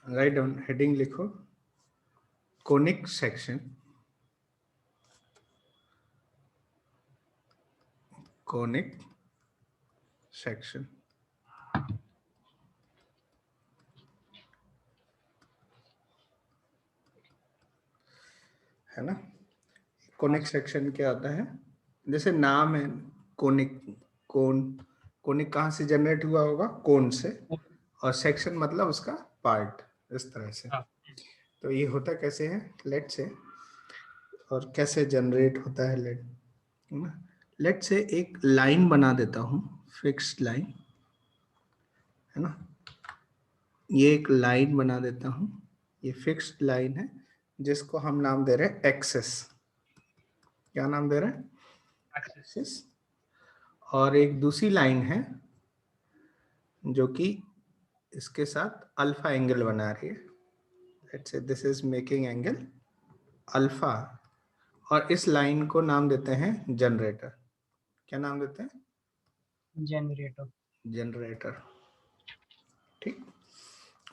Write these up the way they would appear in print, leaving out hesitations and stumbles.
Write down, heading लिखो conic section, conic section. है ना। कोनिक सेक्शन क्या होता है, जैसे नाम है कोनिक, कोन, कोनिक कहाँ से जनरेट हुआ होगा, कोन से, और सेक्शन मतलब उसका पार्ट, इस तरह से। तो ये होता कैसे है, लेट से, और कैसे जनरेट होता है, लेट से एक लाइन बना देता हूँ, फिक्स्ड लाइन, है ना। ये एक लाइन बना देता हूँ, ये फिक्स्ड लाइन है जिसको हम नाम दे रहे हैं एक्सेस। क्या नाम दे रहे हैं, एक्सेस। और एक दूसरी लाइन है जो कि इसके साथ अल्फा एंगल बना रही है, let's say this is making angle alpha, और इस लाइन को नाम देते हैं जनरेटर। क्या नाम देते हैं, जनरेटर, जनरेटर, ठीक।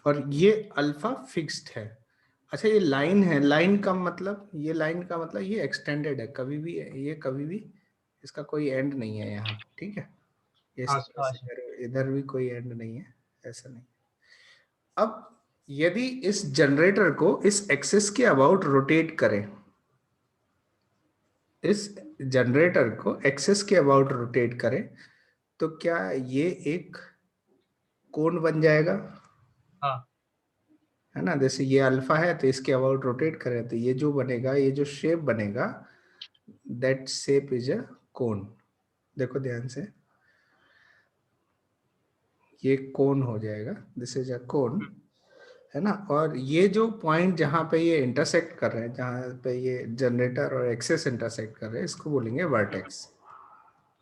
और ये अल्फा फिक्स्ड है। अच्छा ये लाइन है, लाइन का मतलब, ये लाइन का मतलब ये एक्सटेंडेड है, कभी भी ये, कभी भी इसका कोई एंड नहीं है यहाँ, ठीक है। इधर भी कोई एंड नहीं है, ऐसा नहीं। अब यदि इस जनरेटर को इस एक्सिस के अबाउट रोटेट करें, इस जनरेटर को एक्सिस के अबाउट रोटेट करें, तो क्या ये एक कोण बन जाएगा, हाँ, है ना। जैसे ये अल्फा है तो इसके अबाउट रोटेट करें तो ये जो बनेगा, ये जो शेप बनेगा, दैट शेप इज अ कोन। देखो ध्यान से, ये कोन हो जाएगा, दिस इज अ कोन, है ना। और ये जो पॉइंट जहां पे ये इंटरसेक्ट कर रहे हैं, जहां पे ये जनरेटर और एक्सेस इंटरसेक्ट कर रहे हैं, इसको बोलेंगे वर्टेक्स,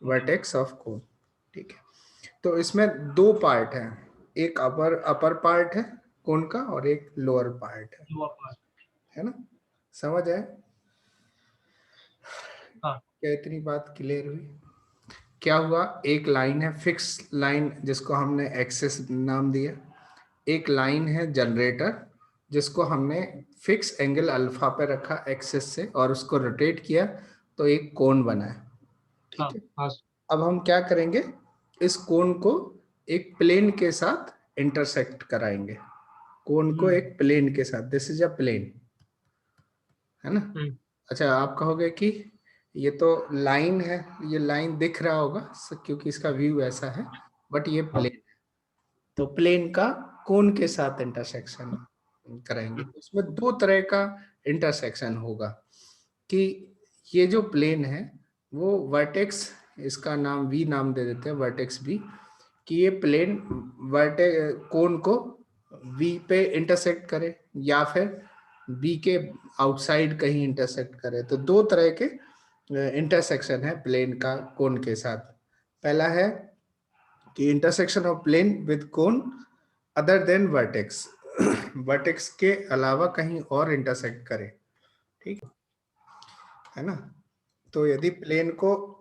वर्टेक्स ऑफ कोन, ठीक है। तो इसमें दो पार्ट हैं, एक अपर पार्ट है कोन का और एक लोअर पार्ट है ना। समझ आए, हाँ, क्या इतनी बात क्लियर हुई। क्या हुआ, एक लाइन है फिक्स लाइन जिसको हमने एक्सेस नाम दिया, एक लाइन है जनरेटर जिसको हमने फिक्स एंगल अल्फा पे रखा एक्सेस से और उसको रोटेट किया तो एक कोण बना है, ठीक है। हाँ, अब हम क्या करेंगे, इस कोण को एक प्लेन के साथ इंटरसेक्ट कराएंगे, कोण को एक प्लेन के साथ, दिस इज अ प्लेन, है ना। अच्छा आप कहोगे कि ये तो लाइन है, ये लाइन दिख रहा होगा क्योंकि इसका व्यू ऐसा है, बट ये प्लेन है, तो प्लेन का कोण के साथ इंटरसेक्शन कराएंगे। इसमें दो तरह का इंटरसेक्शन होगा कि ये जो प्लेन है वो वर्टेक्स, इसका नाम वी नाम दे देते हैं, वर्टेक्स बी, कि ये प्लेन वर्टे कोण को वी पे इंटरसेक्ट करे या फिर बी के आउटसाइड कहीं इंटरसेक्ट करे। तो दो तरह के इंटरसेक्शन है प्लेन का कोण के साथ। पहला है कि intersection of plane with cone other than vertex, vertex के अलावा कहीं और इंटरसेक्ट करे, ठीक है ना। तो यदि प्लेन को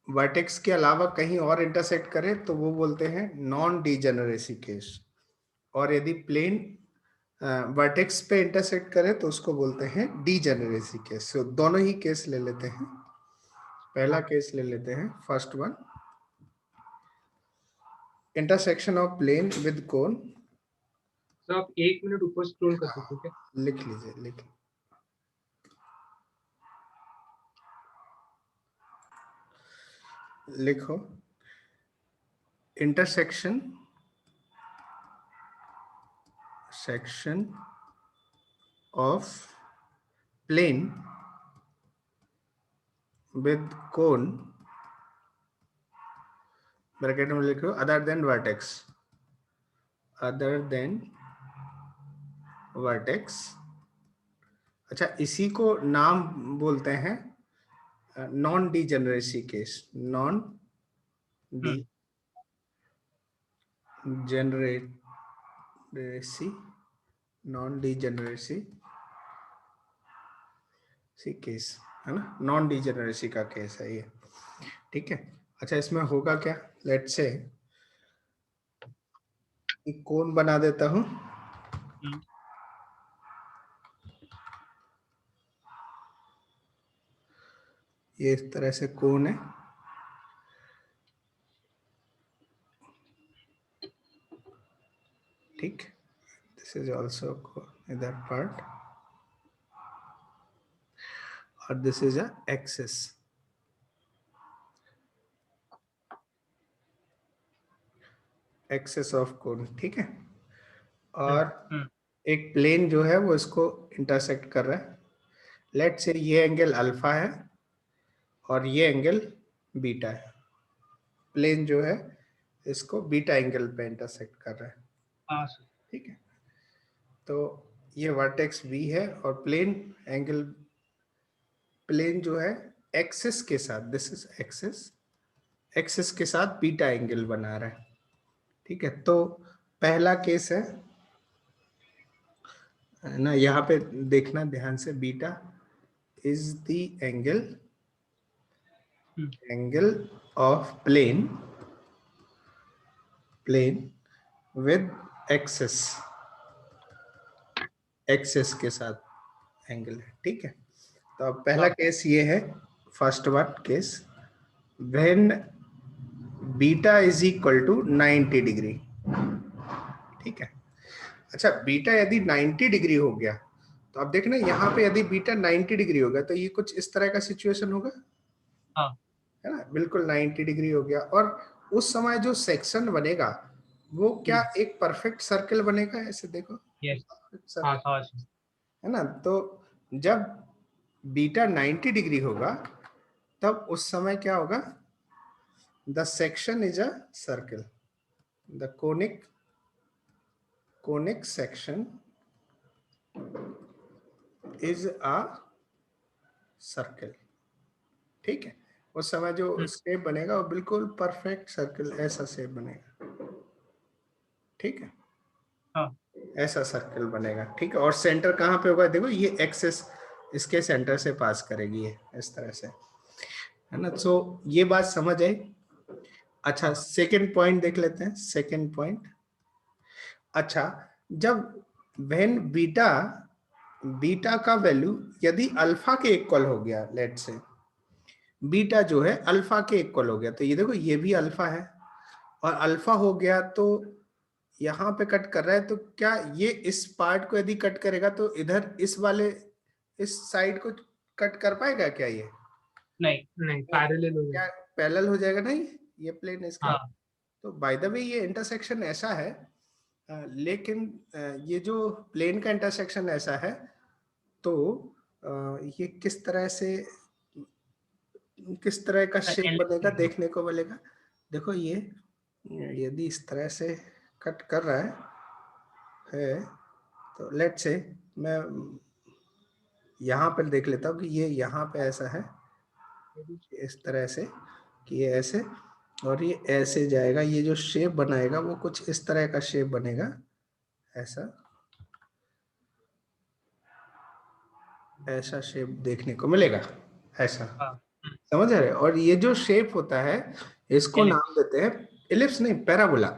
वर्टेक्स के अलावा कहीं और इंटरसेक्ट करे तो वो बोलते हैं नॉन डीजेनरेसी केस, और यदि प्लेन वर्टेक्स पे इंटरसेक्ट करे तो उसको बोलते हैं डीजेनरेसी केस। so, दोनों ही केस ले लेते हैं। पहला केस ले लेते हैं, first one, intersection of plane with cone. तो आप 1 मिनट ऊपर स्क्रॉल कर सकते हो क्या? लिख लीजिए, लिख, लिखो intersection, section of plane with cone, bracket में लिखो other than vertex, other than vertex. अच्छा इसी को नाम बोलते हैं non degeneracy case, non degeneracy, non degeneracy case, है ना, नॉन डीजेनरेसी का केस है ये, ठीक है। अच्छा इसमें होगा क्या, लेट्स से एक कोन बना देता हूं, ये इस तरह से कोण है, ठीक। दिस इज ऑल्सो इधर पार्ट, और this is a axis. Axis of कोण, ठीक है। और एक प्लेन जो है वो इसको इंटरसेक्ट कर रहा है। लेट से ये एंगल अल्फा है और ये एंगल बीटा है। प्लेन जो है इसको बीटा एंगल पे इंटरसेक्ट कर रहा है, ठीक है। तो ये वर्टेक्स बी है और प्लेन एंगल, प्लेन जो है एक्सिस के साथ, दिस इज एक्सिस, एक्सिस के साथ बीटा एंगल बना रहा है, ठीक है। तो पहला केस है ना, यहाँ पे देखना ध्यान से, beta is the angle of plane with axis, axis के साथ एंगल है, ठीक है। तो अब पहला केस ये है, first one case, when beta is equal to 90 degree, ठीक है। अच्छा, बीटा यदि 90 डिग्री हो गया तो अब देखना यहाँ पे यदि बीटा 90 डिग्री हो गया तो ये कुछ इस तरह का सिचुएशन होगा, है ना, बिल्कुल 90 डिग्री हो गया। और उस समय जो सेक्शन बनेगा वो क्या एक परफेक्ट सर्कल बनेगा, ऐसे देखो, है ना। तो जब बीटा 90 डिग्री होगा तब उस समय क्या होगा, the section is a circle, the conic section is a circle, ठीक है। उस समय जो शेप बनेगा वो बिल्कुल परफेक्ट सर्कल, ऐसा शेप बनेगा, ठीक है। ऐसा सर्कल बनेगा, ठीक है। और सेंटर कहाँ पे होगा, देखो ये एक्सेस इसके सेंटर से पास करेगी, ये इस तरह से, है ना। सो ये बात समझ आई। अच्छा, सेकंड पॉइंट देख लेते हैं, सेकंड पॉइंट। अच्छा, जब व्हेन बीटा का वैल्यू यदि अल्फा के इक्वल हो गया, लेट से बीटा जो है अल्फा के इक्वल हो गया, तो ये देखो ये भी अल्फा है और अल्फा हो गया, तो यहाँ पे कट कर रहा है, तो क्या ये इस पार्ट को यदि कट करेगा तो इधर इस वाले इस साइड को कट कर पाएगा क्या, ये नहीं पैरेलल हो क्या जाएगा, पैरेलल हो जाएगा, नहीं ये प्लेन इसका। तो बाय द वे ये इंटरसेक्शन ऐसा है, लेकिन ये जो प्लेन का इंटरसेक्शन ऐसा है, तो ये किस तरह का शेप बनेगा देखने को मिलेगा। देखो ये यदि इस तरह से कट कर रहा है तो लेट से मैं यहाँ पर देख लेता हूँ कि ये यहाँ पे ऐसा है, इस तरह से कि ये ऐसे और ये ऐसे जाएगा, ये जो शेप बनाएगा वो कुछ इस तरह का शेप बनेगा, ऐसा शेप देखने को मिलेगा, ऐसा, समझ रहे। और ये जो शेप होता है इसको नाम देते हैं इलिप्स, नहीं पैराबोला।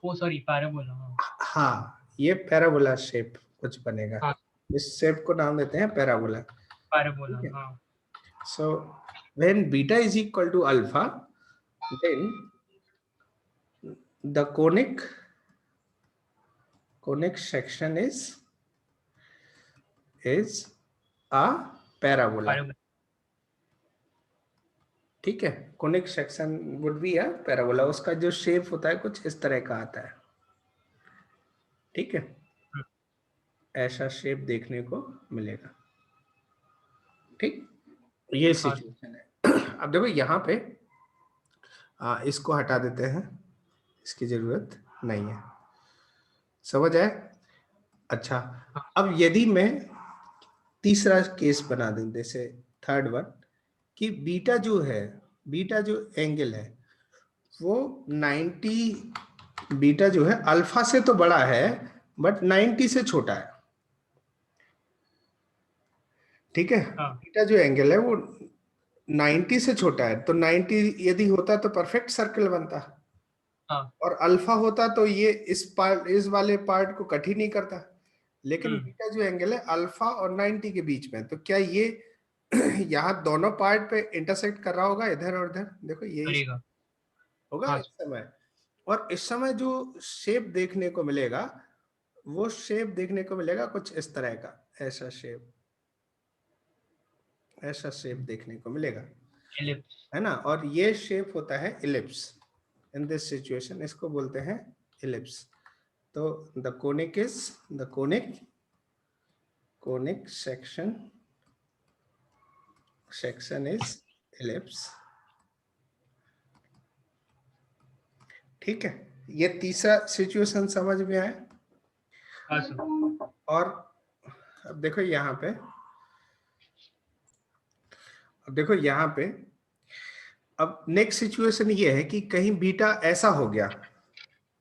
Sorry parabola. हाँ, ये पैराबोला शेप कुछ बनेगा, इस शेप को नाम देते हैं parabola. So when beta is equal to alpha, then the conic section is a parabola, ठीक है। conic section would be a parabola, उसका जो शेप होता है कुछ इस तरह का आता है, ठीक है। ऐसा शेप देखने को मिलेगा, ठीक, ये सिचुएशन है। अब देखो यहाँ पे इसको हटा देते हैं, इसकी जरूरत नहीं है, समझ आए। अच्छा, अब यदि मैं तीसरा केस बना दूं, जैसे थर्ड वन, कि बीटा जो एंगल है वो 90, बीटा जो है अल्फा से तो बड़ा है बट 90 से छोटा है, ठीक है। बीटा जो एंगल है वो 90 से छोटा है, तो 90 यदि होता तो परफेक्ट सर्कल बनता, हाँ। और अल्फा होता तो ये इस वाले पार्ट को कट ही नहीं करता, लेकिन बीटा जो एंगल है अल्फा और 90 के बीच में, तो क्या ये यहाँ दोनों पार्ट पे इंटरसेक्ट कर रहा होगा, इधर और इधर? देखो ये करेगा। होगा हाँ इस समय। और इस समय जो शेप देखने को मिलेगा, वो शेप देखने को मिलेगा कुछ इस तरह का, ऐसा शेप, ऐसा शेप देखने को मिलेगा, एलिप्स। है ना। और ये शेप होता है इलिप्स। इन दिस सिचुएशन इसको बोलते हैं इलिप्स। तो the conic is, the conic section is ellipse. ठीक है, ये तीसरा सिचुएशन समझ में आया। हाँ सर। और अब देखो यहाँ पे, अब देखो यहाँ पे, अब नेक्स्ट सिचुएशन ये है कि कहीं बीटा ऐसा हो गया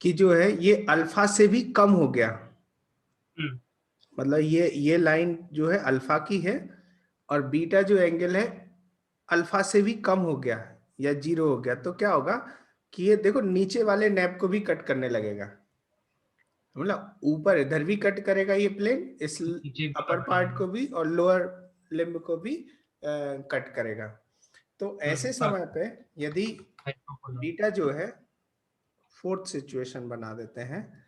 कि जो है ये अल्फा से भी कम हो गया, मतलब ये लाइन जो है अल्फा की है, और बीटा जो एंगल है अल्फा से भी कम हो गया या जीरो हो गया, तो क्या होगा कि ये देखो नीचे वाले नैप को भी कट करने लगेगा, मतलब ऊपर इधर भी कट करेगा ये प्लेन, इस नीचे भी अपर कट पार्ट करेगा। को भी और लोअर लिम्ब को भी कट करेगा। तो ऐसे समय पे यदि हाइपोपोलर। बीटा जो है, फोर्थ सिचुएशन बना देते हैं,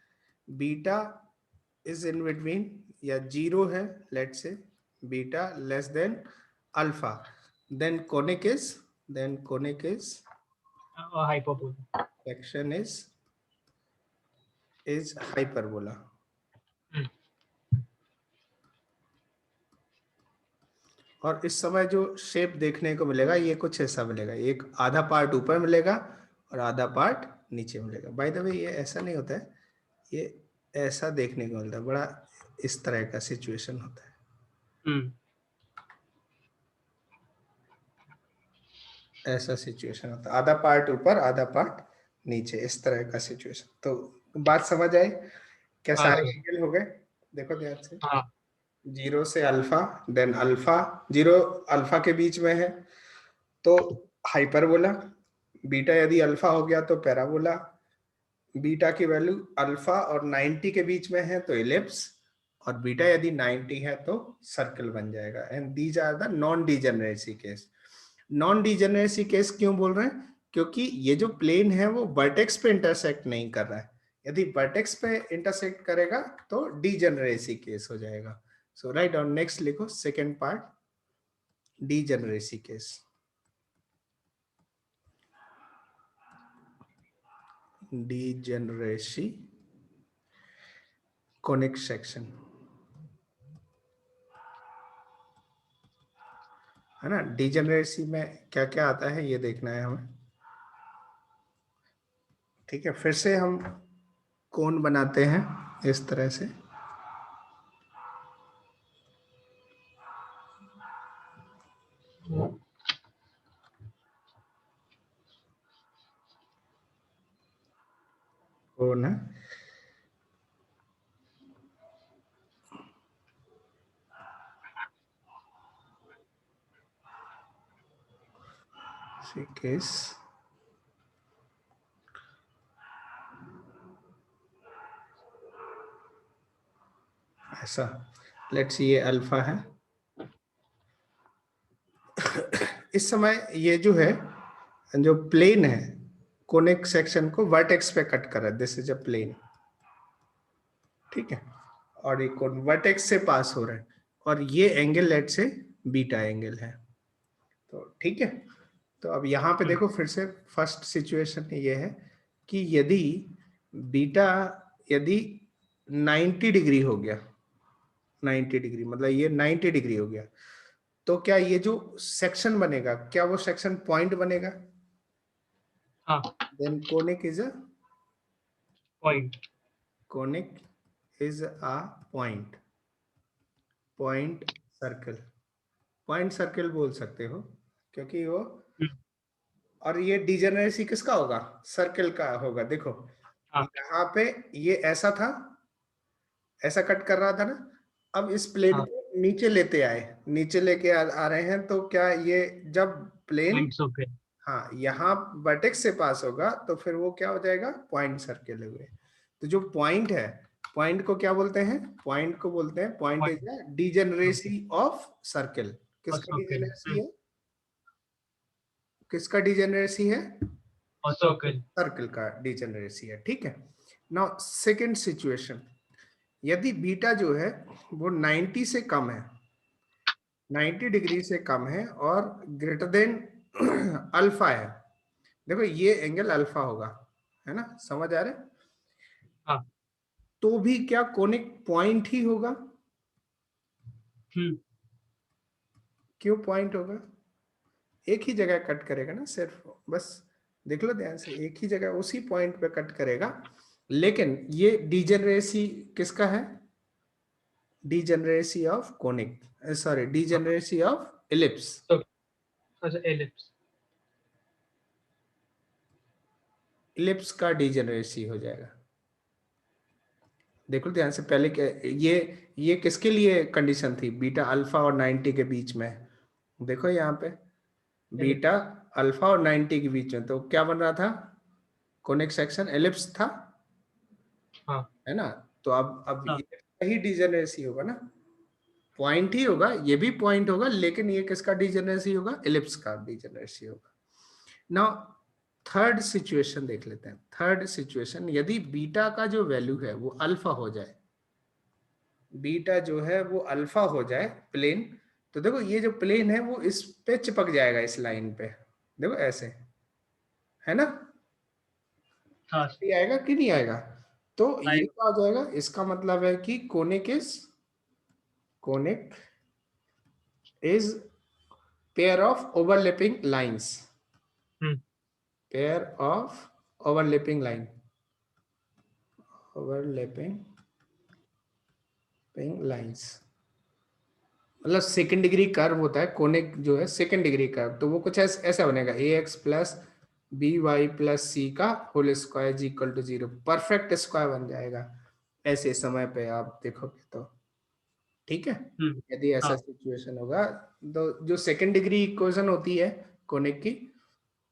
बीटा इज इन बिटवीन या जीरो है, let say beta less than alpha, then conic is hyperbola. Section is hyperbola. और इस समय जो शेप देखने को मिलेगा ये कुछ ऐसा मिलेगा, एक आधा पार्ट ऊपर मिलेगा और आधा पार्ट नीचे मिलेगा। बाय द वे ये ऐसा नहीं होता है, ये ऐसा देखने को मिलता है, बड़ा इस तरह का सिचुएशन होता है, ऐसा सिचुएशन होता है, आधा पार्ट ऊपर आधा पार्ट नीचे, इस तरह का सिचुएशन। तो बात समझ आई क्या? हाँ सारे सर। एंगल हो गए, देखो ध्यान से। हाँ। जीरो से alpha, then alpha, zero alpha के बीच में है तो हाइपरबोला, बीटा यदि अल्फा हो गया तो पैराबोला, बीटा की वैल्यू अल्फा और 90 के बीच में है तो इलिप्स, और बीटा यदि 90 है तो सर्कल बन जाएगा। And these are the non degeneracy case. Non degeneracy case क्यों बोल रहे हैं? क्योंकि ये जो प्लेन है वो वर्टेक्स पे इंटरसेक्ट नहीं कर रहा है, यदि वर्टेक्स पे इंटरसेक्ट करेगा तो डिजेनरेसी केस हो जाएगा। सो राइट ऑन, नेक्स्ट लिखो second part, degeneracy case. Degeneracy conic section, है ना। डिजेनरेसी में क्या क्या आता है ये देखना है हमें। ठीक है, फिर से हम कोन बनाते हैं इस तरह से, कोन है, केस ऐसा, लेट्स ये अल्फा है। इस समय ये जो है, जो प्लेन है कोनिक सेक्शन को वर्टेक्स पे कट कर रहा है, दिस इज अ प्लेन, ठीक है, और एक वर्टेक्स से पास हो रहा है, और ये angle late say beta angle है। तो ठीक है, तो अब यहाँ पे देखो फिर से फर्स्ट सिचुएशन ये है कि यदि बीटा यदि 90 डिग्री हो गया, 90 डिग्री मतलब ये 90 डिग्री हो गया, तो क्या ये जो सेक्शन बनेगा, क्या वो सेक्शन पॉइंट बनेगा? हाँ। Then conic is a point. Conic is a point, point circle, point circle बोल सकते हो, क्योंकि वो, और ये डिजेनरेसी किसका होगा? सर्कल का होगा। देखो हाँ। यहाँ पे ये ऐसा था, ऐसा कट कर रहा था ना, अब इस प्लेन हाँ। को नीचे लेते आए, नीचे लेके आ रहे हैं, तो क्या ये जब प्लेन, पॉइंट्स हो गए। हाँ यहाँ वर्टेक्स से पास होगा तो फिर वो क्या हो जाएगा, पॉइंट सर्किल हुए। तो जो पॉइंट है, पॉइंट को क्या बोलते हैं, पॉइंट को बोलते हैं, point is point degeneracy of circle. और किसका सर्कल। डीजेनरेसी है, किसका डीजेनरेसी है, और सर्कल। सर्कल का डीजेनरेसी है। ठीक है। नाउ सेकंड सिचुएशन, यदि बीटा जो है वो 90 से कम है, 90 डिग्री से कम है और ग्रेटर देन अल्फा है, देखो ये एंगल अल्फा होगा, है ना, समझ आ रहा है, हाँ। तो भी क्या कोनिक पॉइंट ही होगा, क्यों पॉइंट होगा, एक ही जगह कट करेगा ना सिर्फ, बस देख लो ध्यान से, एक ही जगह उसी पॉइंट पे कट करेगा। लेकिन ये डीजेनरेसी किसका है, degeneracy of conic, sorry degeneracy of ellipse, अच्छा एलिप्स। इलिप्स का डीजेनरेसी हो जाएगा। देखो ध्यान से, पहले क्या, ये किसके लिए कंडीशन थी, बीटा अल्फा और 90 के बीच में, देखो यहाँ पे बीटा अल्फा और 90 के बीच में, तो क्या बन रहा था, कोनिक सेक्शन एलिप्स था, हाँ है ना। तो अब हाँ। ये ही डिजेनरेसी होगा ना, पॉइंट ही होगा, ये भी पॉइंट होगा, लेकिन ये किसका डिजेनरेसी होगा, एलिप्स का डिजेनरेसी होगा। नाउ थर्ड सिचुएशन देख लेते हैं, थर्ड सिचुएशन, यदि बीटा का जो वैल्यू है वो अल्फा हो जाए, बीटा जो है वो अल्फा हो जाए प्लेन, तो देखो ये जो प्लेन है वो इस पे चिपक जाएगा, इस लाइन पे, देखो ऐसे, है ना, हाँ ये आएगा कि नहीं आएगा, तो ये आएगा। क्या हो जाएगा, इसका मतलब है कि conic is pair of overlapping lines, hmm. Pair of overlapping line, overlapping lines, मतलब सेकंड डिग्री कर्व होता है कोनिक जो है, सेकंड डिग्री कर्व, तो वो कुछ ऐसा बनेगा, A x plus B y plus C का whole square is equal to 0, perfect square बन जाएगा ऐसे समय पे आप देखोगे तो। ठीक है, यदि ऐसा हाँ। सिचुएशन होगा, तो जो सेकंड डिग्री इक्वेशन होती है कोनिक की,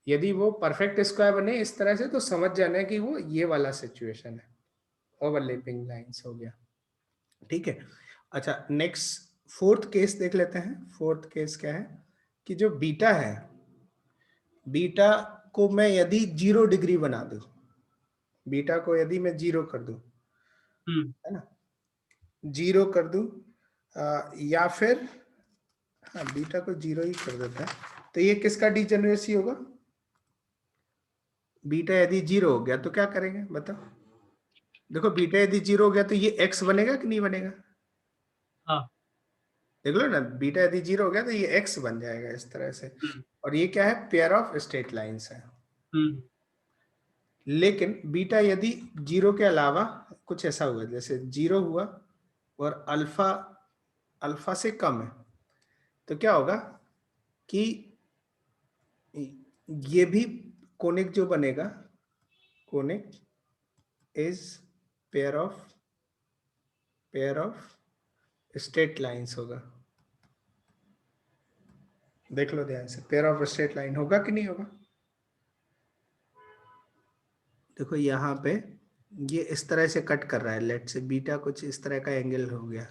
यदि वो परफेक्ट स्क्वायर बने इस तरह से, तो समझ जाना है कि वो ये वाला सिचुएशन है, ओवरलैपिंग लाइंस हो गया। ठीक है। अच्छा नेक्स्ट फोर्थ केस देख लेते हैं, फोर्थ केस क्या है, कि जो बीटा है, बीटा को मैं यदि 0 डिग्री बना दूं, बीटा को यदि मैं 0 कर दूं, है ना, 0 कर दूं, या फिर हाँ बीटा को 0 ही कर देता है, तो ये किसका डिजेनरेसी होगा, बीटा यदि 0 हो गया तो क्या करेंगे बताओ, देखो बीटा यदि 0 हो गया तो ये x बनेगा कि नहीं बनेगा, हाँ। देख लो ना, बीटा यदि 0 हो गया तो ये x बन जाएगा इस तरह से, और ये क्या है, पेयर ऑफ स्ट्रेट लाइंस है। लेकिन बीटा यदि 0 के अलावा कुछ ऐसा हुआ, जैसे 0 हुआ और अल्फा अल्फा से कम है, तो क्या होगा कि ये भी कोनिक जो बनेगा, conic is pair of straight lines होगा, देख लो ध्यान से, पेयर ऑफ स्ट्रेट लाइन होगा कि नहीं होगा, देखो यहाँ पे ये इस तरह से कट कर रहा है, लेट से बीटा कुछ इस तरह का एंगल हो गया,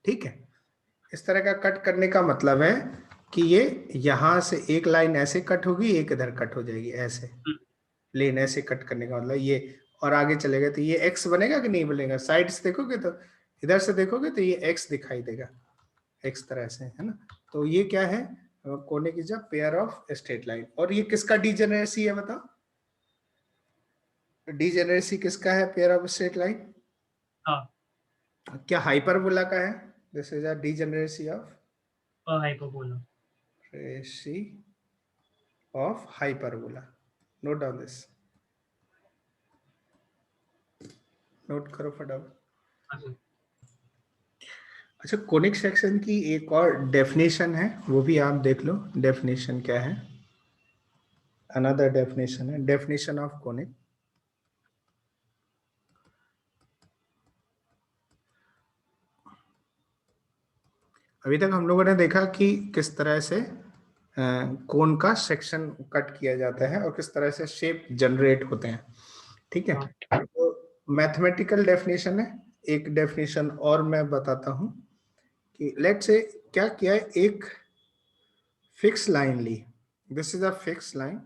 ठीक है, इस तरह का कट करने का मतलब है कि ये यहां से एक लाइन ऐसे कट होगी, एक इधर कट हो जाएगी ऐसे, प्लेन ऐसे कट करने का मतलब ये, और आगे चलेगा तो ये एक्स बनेगा कि नहीं बनेगा, साइड से देखोगे तो, इधर से देखोगे तो ये एक्स दिखाई देगा, एक्स तरह से, है ना, तो ये क्या है, conic is a pair of straight line, और ये किसका डीजेनरेसी है बताओ, डीजेनरेसी किसका है, पेयर ऑफ स्ट्रेट लाइन, हाँ। क्या हाइपरबोला का है, this is a degeneracy of और हाइपरबोला। रेसी of hyperbola, note down this, note करो फटाफट। अच्छा। अच्छा कोनिक सेक्शन की एक और डेफिनेशन है, वो भी आप देख लो, डेफिनेशन क्या है, अनदर डेफिनेशन है, डेफिनेशन ऑफ कोनिक, अभी तक हम लोगों ने देखा कि किस तरह से कोन का सेक्शन कट किया जाता है और किस तरह से शेप जनरेट होते हैं। ठीक है, तो मैथमेटिकल डेफिनेशन है। एक डेफिनेशन और मैं बताता हूं कि लेट्स से क्या किया है, एक फिक्स लाइन ली, this is a fix line,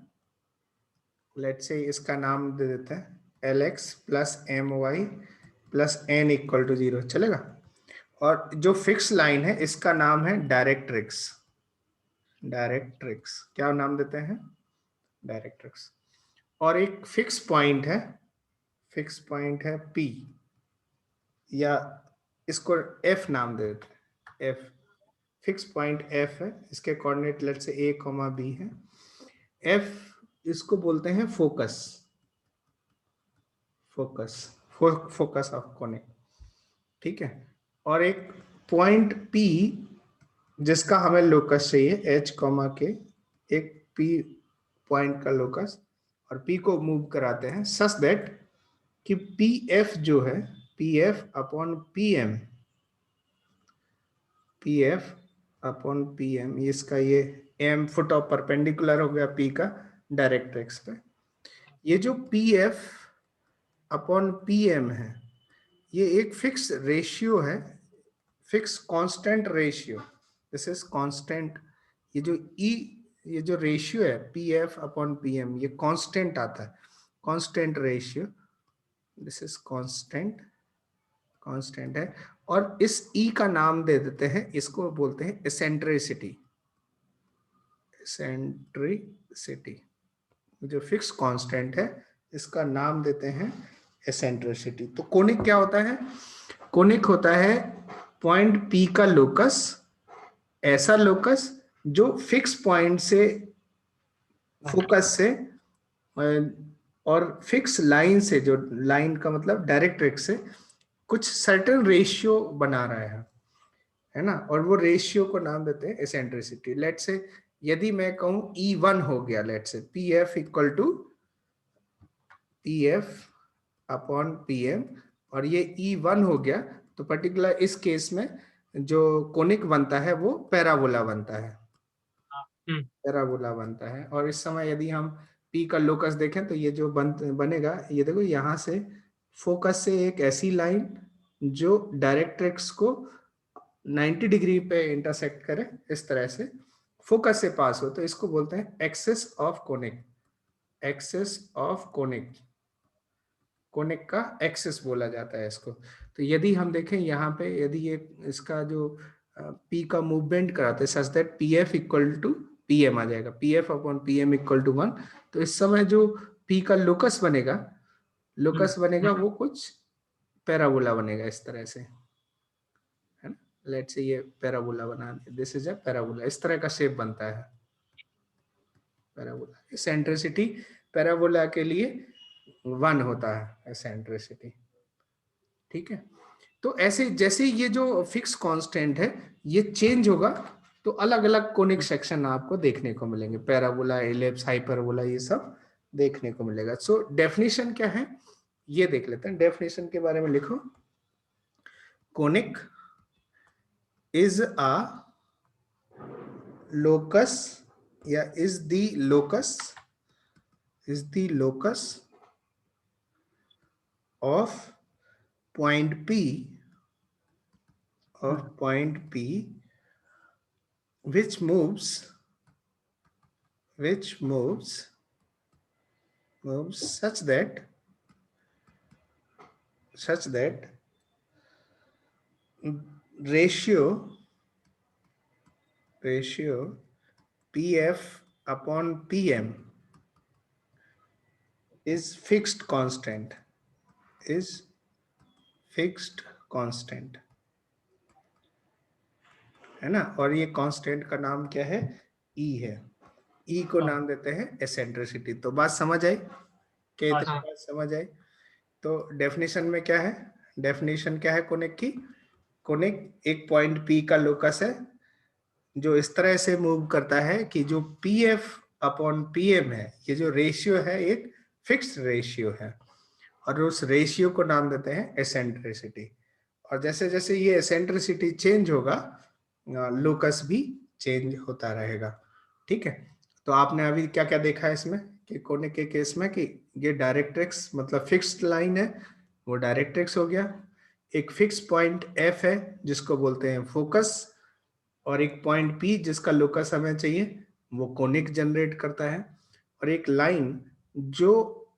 let's say इसका नाम दे देते हैं Lx plus My plus n equal to 0, चलेगा। और जो फिक्स लाइन है इसका नाम है डायरेक्ट्रिक्स। डायरेक्ट्रिक्स क्या नाम देते हैं, डायरेक्ट्रिक्स। और एक फिक्स पॉइंट है, फिक्स पॉइंट है P, या इसको F नाम दे देते हैं, F फिक्स पॉइंट F है, इसके coordinate let's say A, B है। F इसको बोलते हैं focus, focus, focus of conic. ठीक है, और एक पॉइंट P जिसका हमें लोकस चाहिए H, K, एक P पॉइंट का लोकस, और P को मूव कराते हैं सच दैट कि PF जो है, PF upon PM, PF upon PM, इसका ये M फुट ऑफ परपेंडिकुलर हो गया P का डायरेक्ट्रिक्स पे। ये जो PF अपॉन PM है ये एक फिक्स रेशियो है, fix constant ratio, this is constant. ये जो E, ये जो रेशियो है PF अपॉन PM, ये कांस्टेंट आता है, constant ratio, this is constant, constant है। और इस E का नाम दे देते हैं, इसको बोलते हैं एसेंट्रिसिटी, एसेंट्रिसिटी। जो फिक्स कांस्टेंट है इसका नाम देते हैं एसेंट्रिसिटी। तो कोनिक क्या होता है, कोनिक होता है पॉइंट P का लोकस, ऐसा लोकस जो फिक्स पॉइंट से, फोकस से और फिक्स लाइन से, जो लाइन का मतलब डायरेक्ट्रिक्स से कुछ सर्टेन रेशियो बना रहा है ना, और वो रेशियो को नाम देते हैं एसेंट्रिसिटी। लेट्स से यदि मैं कहूं E1 हो गया, let's say PF equal to PF upon PM, और ये E1 हो गया, तो पर्टिकुलर इस केस में जो कोनिक बनता है वो पैराबोला बनता है, पैराबोला बनता है। और इस समय यदि हम P का लोकस देखें तो ये जो बनेगा, ये देखो यहाँ से फोकस से एक ऐसी लाइन जो डायरेक्ट्रिक्स को 90 डिग्री पे इंटरसेक्ट करे, इस तरह से फोकस से पास हो, तो इसको बोलते हैं axis of conic, axis of conic, conic का एक्सिस बोला जाता है इसको। तो यदि हम देखें यहाँ पे, यदि ये इसका जो P का मूवमेंट कराते हैं such that PF equal to PM आ जाएगा, PF upon PM equal to 1, तो इस समय जो P का लोकस बनेगा, लोकस बनेगा वो कुछ पैराबोला बनेगा इस तरह से, है ना। लेट्स से ये पैराबोला बना, दिस इज अ पैराबोला, इस तरह का शेप बनता है पैराबोला। एसेंट्रिसिटी पैराबोला के लिए 1 होता है एसेंट्रिसिटी। ठीक है, तो ऐसे जैसे ये जो फिक्स कांस्टेंट है ये चेंज होगा तो अलग अलग कोनिक सेक्शन आपको देखने को मिलेंगे, पैराबोला, एलिप्स, हाइपरबोला, ये सब देखने को मिलेगा। सो डेफिनेशन क्या है ये देख लेते हैं, डेफिनेशन के बारे में लिखो। कोनिक इज अ लोकस, या is the locus, is the locus of point P, of point P which moves such that ratio PF upon PM is fixed constant, is fixed constant, है ना। और ये constant का नाम क्या है, E है, E को नाम देते हैं एसेंट्रिसिटी। तो बात समझ आई, क्या इतनी बात समझ आई। तो डेफिनेशन में क्या है, डेफिनेशन क्या है कोनिक की, कोनिक एक पॉइंट P का लोकस है जो इस तरह से मूव करता है कि जो PF अपॉन PM है, ये जो रेशियो है एक फिक्स्ड रेशियो है, और उस रेशियो को नाम देते हैं एसेंट्रिसिटी। और जैसे जैसे ये एसेंट्रिसिटी चेंज होगा लोकस भी चेंज होता रहेगा। ठीक है, तो आपने अभी क्या क्या देखा है इसमें कि कोनिक के केस में कि ये डायरेक्ट्रिक्स मतलब फिक्स्ड लाइन है, वो डायरेक्ट्रिक्स हो गया। एक फिक्स पॉइंट एफ है जिसको बोलते हैं फोकस, और एक पॉइंट पी जिसका लोकस हमें चाहिए, वो कोनिक जनरेट करता है। और एक लाइन जो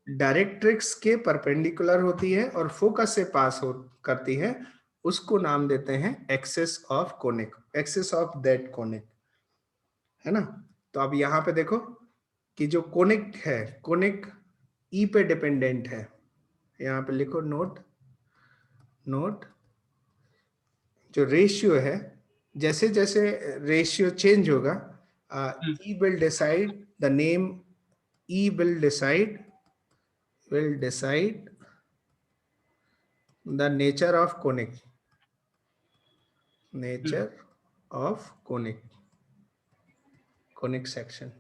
डायरेक्ट्रिक्स के परपेंडिकुलर होती है और फोकस से पास हो करती है, उसको नाम देते हैं axis of conic, axis of that conic, है ना। तो अब यहां पे देखो कि जो कोनिक है, कोनिक ई पे डिपेंडेंट है। यहां पे लिखो नोट, नोट जो रेशियो है, जैसे जैसे रेशियो चेंज होगा, e will decide the name, e will decide the nature of conic, nature of conic, conic section,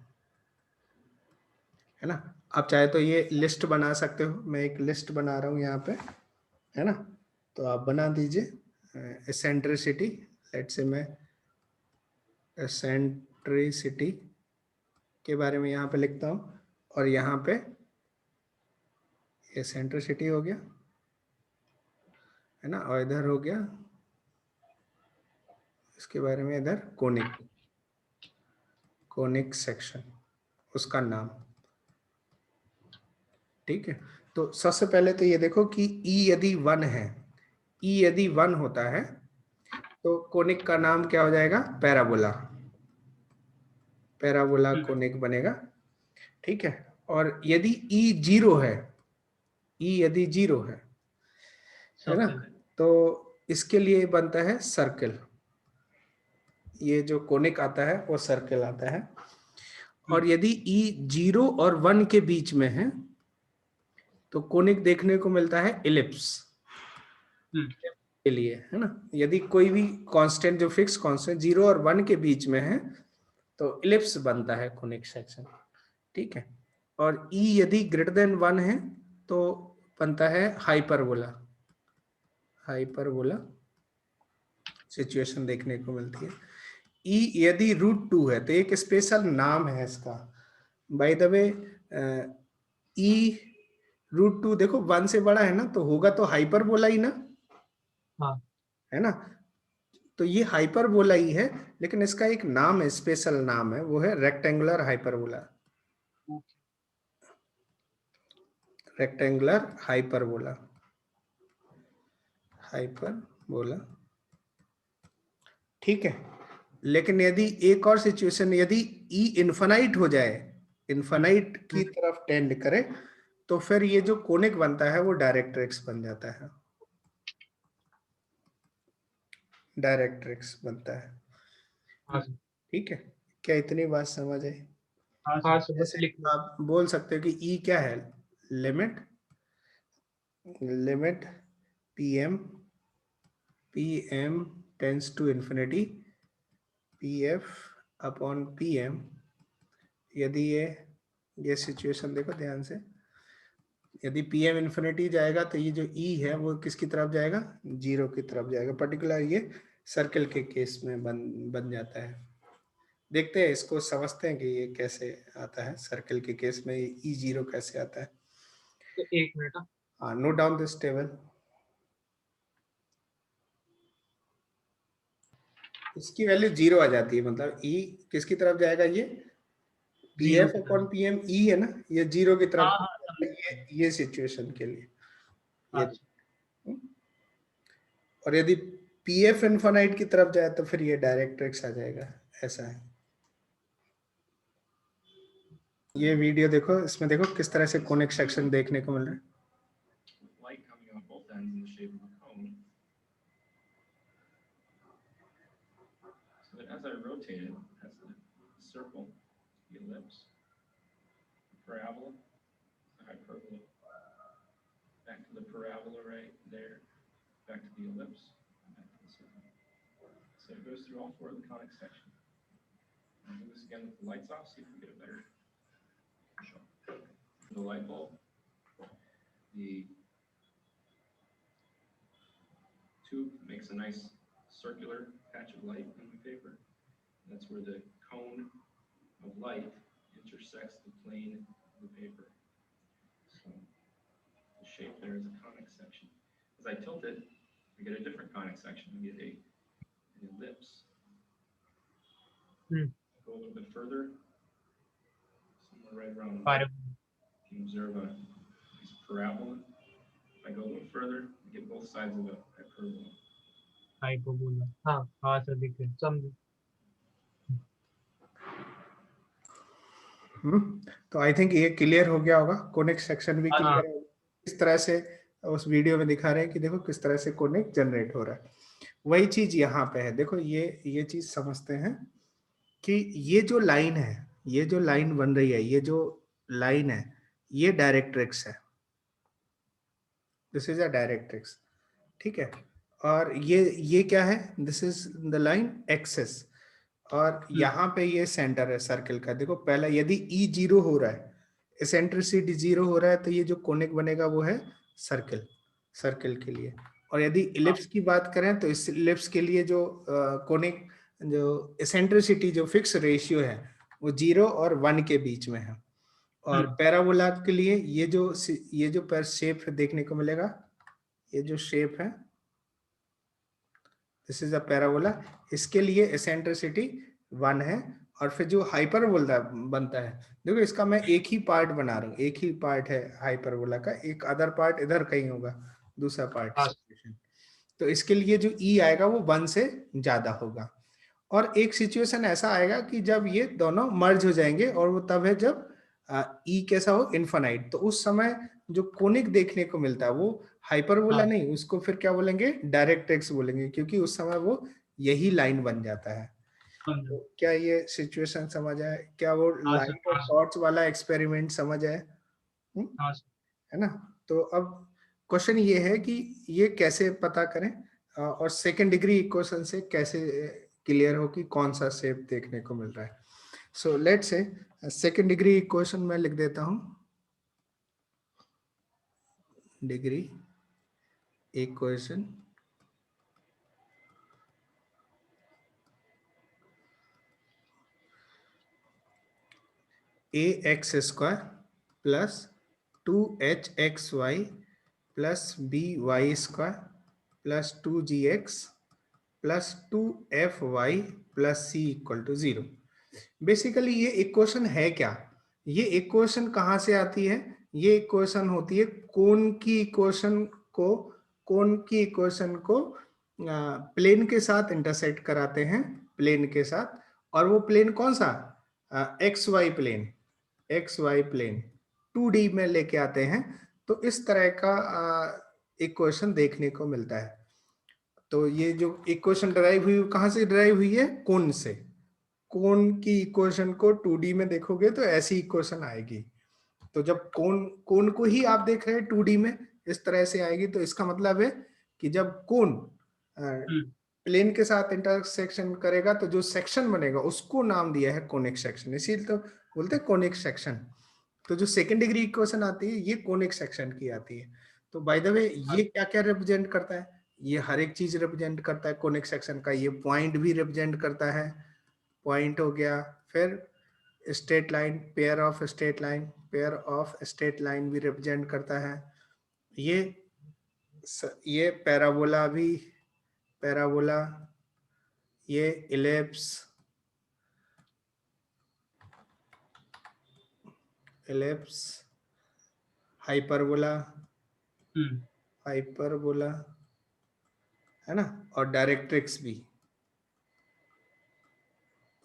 है ना। आप चाहे तो ये लिस्ट बना सकते हो, मैं एक लिस्ट बना रहा हूं यहाँ पे, है ना। तो आप बना दीजिए एसेंट्रिसिटी, लेट से मैं एसेंट्रिसिटी के बारे में यहाँ पे लिखता हूँ, और यहाँ पे एसेंट्रिसिटी हो गया, है ना, और इधर हो गया इसके बारे में, इधर कोनिक, कोनिक सेक्शन उसका नाम, ठीक है। तो सबसे पहले तो ये देखो कि ई यदि 1 है, ई यदि 1 होता है तो कोनिक का नाम क्या हो जाएगा, पैराबोला, पैराबोला कोनिक बनेगा, ठीक है। और यदि ई 0 है, ई यदि 0 है ना, तो इसके लिए बनता है सर्कल, ये जो कोनिक आता है वो सर्कल आता है। और यदि ई 0 और 1 के बीच में है तो कोनिक देखने को मिलता है इलिप्स के लिए, है ना। यदि कोई भी कांस्टेंट जो फिक्स कांस्टेंट 0 और 1 के बीच में है तो इलिप्स बनता है कोनिक सेक्शन, ठीक है। और ई यदि ग्रेटर देन 1 है तो बनता है हाइपरबोला, हाइपरबोला सिचुएशन देखने को मिलती है। ई यदि √2 है तो एक स्पेशल नाम है इसका, बाय द वे। ई √2 देखो 1 से बड़ा है ना, तो होगा तो हाइपरबोला ही ना, हाँ, है ना। तो ये हाइपरबोला ही है, लेकिन इसका एक नाम है, स्पेशल नाम है, वो है rectangular hyperbola, rectangular hyperbola, hyperbola, ठीक है। लेकिन यदि एक और सिचुएशन, यदि ई इन्फानाइट हो जाए, इन्फानाइट की तरफ टेंड करे, तो फिर ये जो कोनिक बनता है वो डायरेक्ट्रिक्स बन जाता है, डायरेक्ट्रिक्स बनता है, ठीक है। क्या इतनी बात समझ आई? हाँ, जैसे आप बोल सकते हो कि ई क्या है, limit, limit PM, PM tends to infinity, PF upon PM. यदि ये सिचुएशन देखो ध्यान से, यदि पीएम इन्फिनिटी जाएगा तो ये जो ई है वो किसकी तरफ जाएगा, 0 की तरफ जाएगा। पर्टिकुलर ये सर्कल के केस में बन जाता है। देखते हैं, इसको समझते हैं कि ये कैसे आता है, सर्कल के केस में ई 0 कैसे आता है। तो 1 मिनट, हाँ, नोट डाउन दिस टेबल। इसकी वैल्यू 0 आ जाती है, मतलब ई किसकी तरफ जाएगा, ये पीएफ अपॉन पीएम, ई है ना, ये 0 की तरफ, ये सिचुएशन के लिए ये। और यदि पीएफ इनफाइनाइट की तरफ जाए तो फिर ये डायरेक्ट्रिक्स आ जाएगा, ऐसा है। ये वीडियो देखो, इसमें देखो किस तरह से कोनिक सेक्शन देखने को मिल रहा है। As I rotate it, as the circle, the ellipse, the parabola, the hyperbola, back to the parabola right there, back to the ellipse, back to the circle. So it goes through all 4 of the conic sections. I'll do this again with the lights off, see if we get a better show. The light bulb, the tube makes a nice circular patch of light on the paper. That's where the cone of light intersects the plane of the paper. So the shape there is a conic section. As I tilt it, I get a different conic section. I get an ellipse. Go a little bit further, somewhere right around the middle, you can observe a parabola. If I go a little further, I get both sides of a hyperbola. Hyperbola, हाँ sir दिख रहे, समझे। तो I think ये clear हो गया होगा, conic section भी हाँ। क्लियर है। इस तरह से उस वीडियो में दिखा रहे हैं कि देखो किस तरह से कोनिक जनरेट हो रहा है। वही चीज यहाँ पे है, देखो ये चीज समझते हैं कि ये जो लाइन है, ये जो लाइन बन रही है, ये जो लाइन है, ये डायरेक्ट्रिक्स है, दिस इज अ डायरेक्ट्रिक्स, ठीक है। और ये क्या है, this is the line axes, और यहाँ पे ये सेंटर है सर्कल का। देखो पहला यदि ई 0 हो रहा है, एसेंट्रिसिटी 0 हो रहा है, तो ये जो कोनिक बनेगा वो है सर्कल के लिए। और यदि इलिप्स की बात करें तो इस इलिप्स के लिए जो कोनिक जो एसेंट्रिसिटी जो फिक्स रेशियो है वो 0 और 1 के बीच में है। और पैराबोला के लिए ये जो पर शेप देखने को मिलेगा, ये जो शेप है दिस इज अ पैराबोला, इसके लिए एसेंट्रिसिटी 1 है। और फिर जो हाइपरबोला बनता है, देखो इसका मैं एक ही पार्ट बना रहा हूँ, एक ही पार्ट है हाइपरबोला का, एक अदर पार्ट इधर कहीं होगा, दूसरा पार्ट। तो इसके लिए जो ई आएगा वो 1 से ज्यादा होगा। और एक सिचुएशन ऐसा आएगा कि जब ये दोनों मर्ज हो जाएंगे, और वो तब है जब ई कैसा हो, इनफाइनाइट। तो उस समय जो कोनिक देखने को मिलता है वो हाइपरबोला नहीं, उसको फिर क्या बोलेंगे, डायरेक्ट्रिक्स बोलेंगे, क्योंकि उस समय वो यही लाइन बन जाता है। तो क्या ये सिचुएशन समझ आए? क्या वो लाइन और डॉट्स वाला एक्सपेरिमेंट समझ आए? है ना। तो अब क्वेश्चन ये है कि ये कैसे पता करें, और सेकेंड डिग्री इक्वेशन से कैसे क्लियर हो कि कौन सा शेप देखने को मिल रहा है। So let's say second degree equation में लिख देता हूं, degree equation ax square plus 2hxy plus by square plus 2gx plus 2fy plus c equal to 0। Basically ये इक्वेशन है क्या, ये इक्वेशन कहाँ से आती है? ये इक्वेशन होती है कोन की इक्वेशन को प्लेन के साथ इंटरसेक्ट कराते हैं, प्लेन के साथ। और वो प्लेन कौन सा, एक्स वाई प्लेन 2D में लेके आते हैं। तो इस तरह का इक्वेशन देखने को मिलता है। तो ये जो इक्वेशन ड्राइव हुई कहाँ से ड्राइव हुई है, कोन से। कोन की इक्वेशन को 2D में देखोगे तो ऐसी इक्वेशन आएगी। तो जब कोन को ही आप देख रहे हैं 2D में इस तरह से आएगी, तो इसका मतलब है कि जब कोन प्लेन के साथ इंटरसेक्शन करेगा तो जो सेक्शन बनेगा उसको नाम दिया है कोनिक सेक्शन, इसीलिए तो बोलते हैं कोनिक सेक्शन। तो जो सेकेंड डिग्री इक्वेशन आती है ये कोनिक सेक्शन की आती है। तो बाय द वे ये क्या क्या रिप्रेजेंट करता है, ये हर एक चीज रिप्रेजेंट करता है कोनिक सेक्शन का। ये पॉइंट भी रिप्रेजेंट करता है, पॉइंट हो गया। फिर straight line, pair of straight line भी रिप्रेजेंट करता है। ये पैराबोला, ये इलिप्स, हाइपरबोला है ना, और डायरेक्ट्रिक्स भी।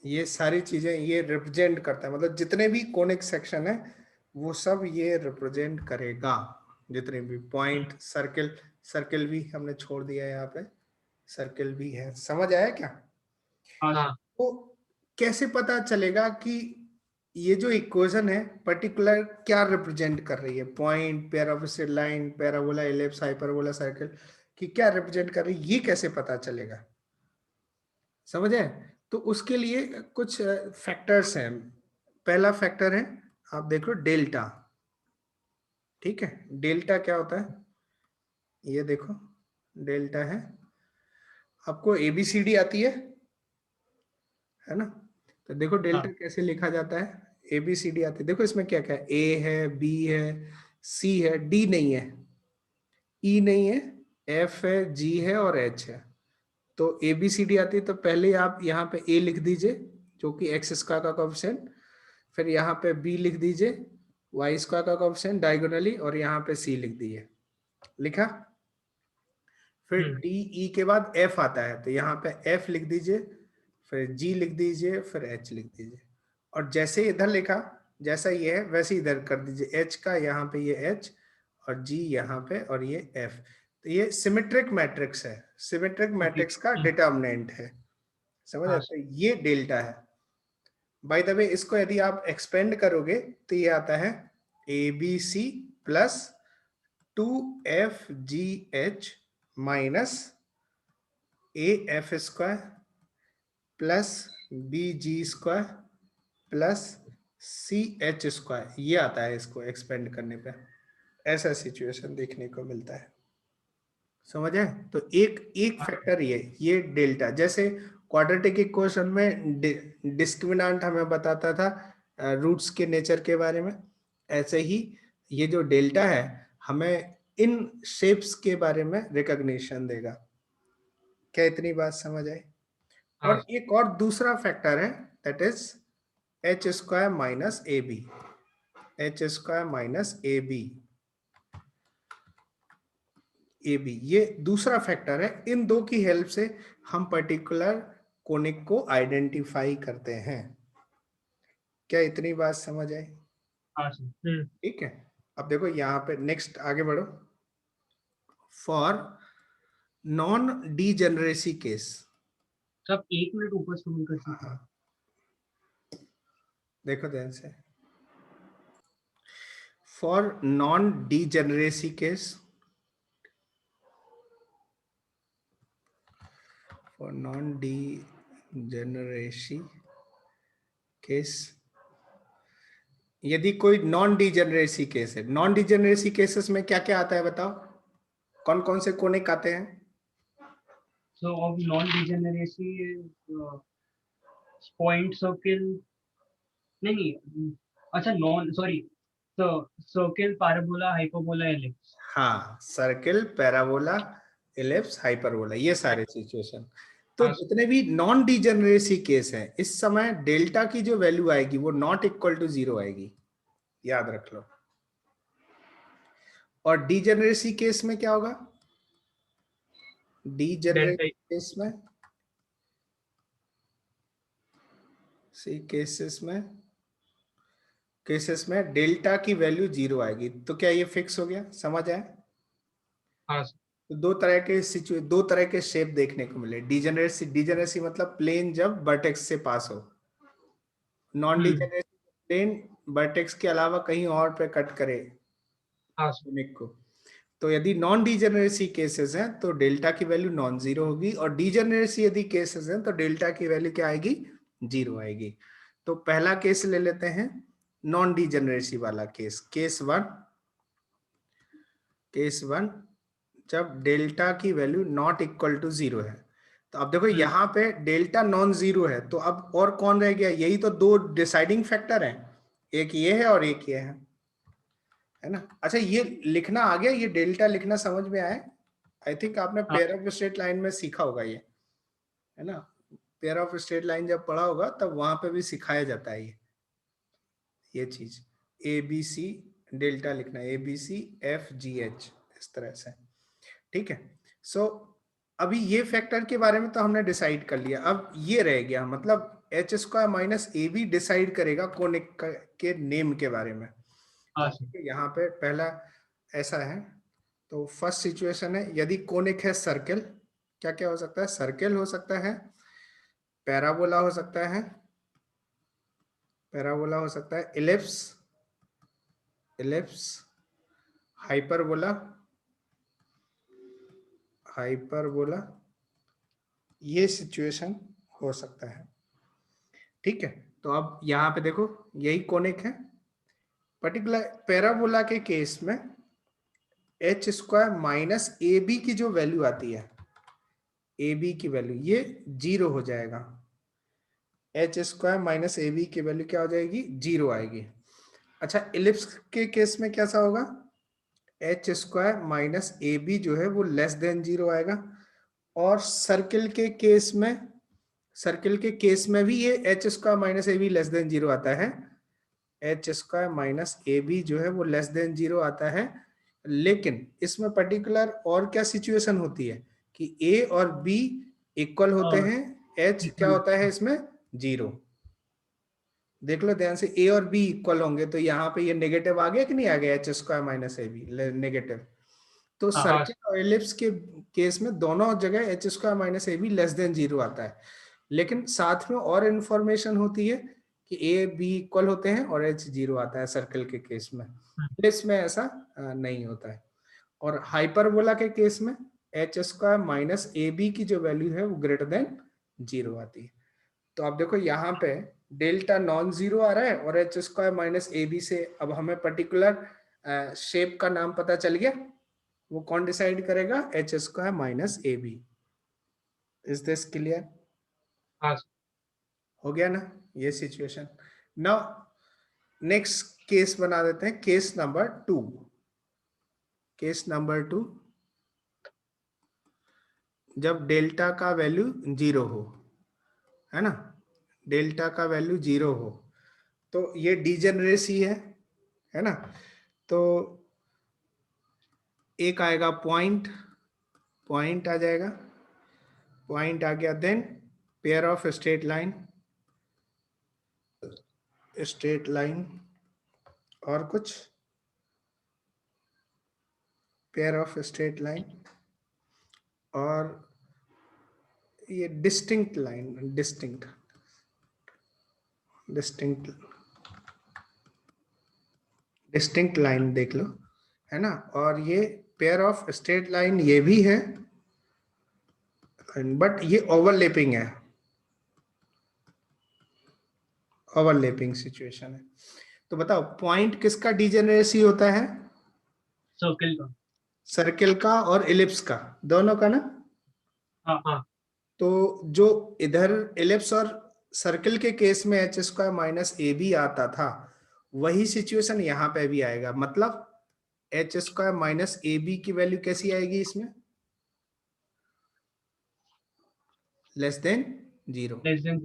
ये सारी चीजें ये रिप्रेजेंट करता है, मतलब जितने भी कोनिक सेक्शन है वो सब ये रिप्रेजेंट करेगा। जितने भी पॉइंट, सर्कल भी हमने छोड़ दिया है, यहाँ पे सर्कल भी है। समझ आया क्या? तो कैसे पता चलेगा कि ये जो इक्वेशन है पर्टिकुलर क्या रिप्रेजेंट कर रही है, point, pair of straight line, parabola, ellipse, hyperbola, circle की क्या रिप्रेजेंट कर रही है, ये कैसे पता चलेगा? समझ आए? तो उसके लिए कुछ फैक्टर्स हैं। पहला फैक्टर है, आप देख लो डेल्टा। ठीक है, डेल्टा क्या होता है, ये देखो डेल्टा है। आपको ABCD आती है ना? तो देखो डेल्टा कैसे लिखा जाता है, ए बी सी डी आती है। देखो इसमें क्या क्या है, ए है, बी है, सी है, डी नहीं है, ई नहीं है, एफ है, जी है और एच है। तो ए बी सी डी आती है, तो पहले आप यहाँ पे ए लिख दीजिए जो कि एक्स स्क्वायर का कोएफिशिएंट, फिर यहाँ पे बी लिख दीजिए वाई स्क्वायर का कोएफिशिएंट डायगोनली, और यहाँ पे सी लिख दीजिए। लिखा? फिर डी ई के बाद एफ आता है, तो यहाँ पे एफ लिख दीजिए, फिर जी लिख दीजिए, फिर एच लिख दीजिए। और जैसे इधर लिखा, जैसा ये है वैसे इधर कर दीजिए, एच का यहाँ पे ये एच और जी यहाँ पे और ये एफ। तो ये सिमेट्रिक मैट्रिक्स है, सिमेट्रिक मैट्रिक्स का डिटर्मिनेंट है, समझ आते हैं? ये डेल्टा है। बाय द वे इसको यदि आप एक्सपेंड करोगे तो ये आता है A B C plus 2FGH minus AF square plus BG square plus CH square, ये आता है इसको एक्सपेंड करने पे। ऐसा सिचुएशन देखने को मिलता है, समझ है? तो एक फैक्टर ये डेल्टा, जैसे क्वाड्रेटिक इक्वेशन में डिस्क्रिमिनेंट हमें बताता था रूट्स के नेचर के बारे में, ऐसे ही ये जो डेल्टा है हमें इन शेप्स के बारे में रिकॉग्निशन देगा। क्या इतनी बात समझ आई? और एक और दूसरा फैक्टर है, that is H square minus A B, H square minus A B, A B, ये दूसरा फैक्टर है। इन दो की हेल्प से हम पर्टिकुलर कोनिक को आइडेंटिफाई करते हैं। क्या इतनी बात समझ आई? ठीक है, अब देखो यहाँ पे नेक्स्ट आगे बढ़ो। फॉर नॉन डीजेनरेसी केस, सब 1 मिनट ऊपर स्क्रॉल कर सकते हैं। देखो ध्यान से, for non degeneracy case, for non degeneracy case, यदि कोई नॉन डीजेनरेसी केस है, नॉन डीजेनरेसी केसेस में क्या क्या आता है बताओ, कौन कौन से कोनिक आते हैं? So of non-degeneracy point circle, नहीं, अच्छा नॉन, सॉरी, तो सर्कल, पैराबोला, हाइपरबोला, एलिप्स। हाँ, सर्किल, पैराबोला, एलिप्स, हाइपरबोला, ये सारे सिचुएशन। तो जितने भी नॉन डीजेनरेसी केस है, इस समय डेल्टा की जो वैल्यू आएगी वो नॉट इक्वल टू 0 आएगी, याद रख लो। और डीजेनरेसी केस में क्या होगा? डीजेनरेसी केस में, केसेस में डेल्टा की वैल्यू 0 आएगी। तो क्या ये फिक्स हो गया? समझ आया? हाँ। तो दो तरह के शेप देखने को मिले। डीजेनरेसी मतलब प्लेन जब वर्टेक्स से पास हो, नॉन डीजेनरेसी प्लेन वर्टेक्स के अलावा कहीं और पे कट करे कोनिक को। तो यदि नॉन डीजेनरेसी केसेस हैं तो डेल्टा की वैल्यू नॉन जीरो होगी, और डीजेनरेसी यदि केसेस हैं तो डेल्टा की वैल्यू क्या आएगी? 0 आएगी। तो पहला केस ले लेते हैं, नॉन डीजेनरेसी वाला केस, केस वन, जब डेल्टा की वैल्यू नॉट इक्वल टू 0 है। तो अब देखो यहाँ पे डेल्टा नॉन जीरो है, तो अब और कौन रह गया? यही तो दो डिसाइडिंग फैक्टर हैं, एक ये है और एक ये है ना? अच्छा, ये लिखना आ गया, ये डेल्टा लिखना समझ में आया? आई थिंक आपने पेयर ऑफ स्ट्रेट लाइन में सीखा होगा ये, है ना? पेयर ऑफ स्ट्रेट लाइन जब पढ़ा होगा तब वहां पे भी सिखाया जाता है ये चीज, ए बी सी डेल्टा लिखना, A B C F G H, इस तरह से। ठीक है, सो अभी ये फैक्टर के बारे में तो हमने डिसाइड कर लिया। अब ये रह गया, मतलब H square minus A be decide करेगा कोनिक के नेम के बारे में। यहाँ पे पहला ऐसा है, तो फर्स्ट सिचुएशन है, यदि कोनिक है सर्कल, क्या क्या हो सकता है? सर्कल हो सकता है, पैराबोला हो सकता है, इलिप्स, हाइपरबोला, ये सिचुएशन हो सकता है। ठीक है, तो अब यहाँ पे देखो यही कोनिक है। पर्टिकुलर पैराबोला के केस में H square minus A B की जो वैल्यू आती है, ए बी की वैल्यू ये 0 हो जाएगा। H square minus A B की वैल्यू क्या हो जाएगी, 0 आएगी। अच्छा इलिप्स के केस में कैसा होगा, H square minus A B जो है वो लेस देन 0 आएगा। और सर्किल के केस में भी ये H square minus A B less than 0 आता है। H square minus A B जो है वो लेस देन 0 आता है। लेकिन इसमें पर्टिकुलर और क्या सिचुएशन होती है कि ए और बी इक्वल होते हैं, एच क्या होता है इसमें, 0। देख लो ध्यान से, ए और बी इक्वल होंगे तो यहाँ पे ये नेगेटिव आ गया कि नहीं आ गया, H square minus A B negative. तो हाँ सर्किल और एलिप्स के केस में दोनों जगह H square minus A B less than 0 आता है। लेकिन साथ में और इंफॉर्मेशन होती है कि ए बी इक्वल होते हैं और एच 0 आता है सर्कल के केस में। इसमें ऐसा नहीं होता है। और हाइपरबोला के केस में H square minus A B की जो वैल्यू है वो ग्रेटर देन 0 आती है। तो आप देखो यहाँ पे डेल्टा नॉन जीरो आ रहा है और H square minus A B से अब हमें पर्टिकुलर शेप का नाम पता चल गया। वो कौन डिसाइड करेगा, H square minus A B. Is this clear? हाँ हो गया ना ये सिचुएशन। नाउ नेक्स्ट केस बना देते हैं, केस नंबर 2। केस नंबर 2, जब डेल्टा का वैल्यू 0 हो, है ना, डेल्टा का वैल्यू 0 हो, तो ये डीजेनरेसी है ना। तो एक आएगा पॉइंट आ जाएगा, पॉइंट आ गया, then pair of straight line और कुछ पेयर ऑफ स्ट्रेट लाइन और ये डिस्टिंक्ट लाइन देख लो, है ना। और ये पेयर ऑफ स्ट्रेट लाइन ये भी है, बट ये ओवरलैपिंग है, ओवरलैपिंग सिचुएशन है। तो बताओ पॉइंट किसका डिजेनरेसी होता है, सर्किल का। सर्किल का और इलिप्स का, दोनों का ना। हाँ हाँ तो जो इधर इलिप्स और सर्किल के केस में H square minus A B आता था, वही सिचुएशन यहाँ पे भी आएगा। मतलब H square minus A B की वैल्यू कैसी आएगी इसमें, लेस देन 0। Less than.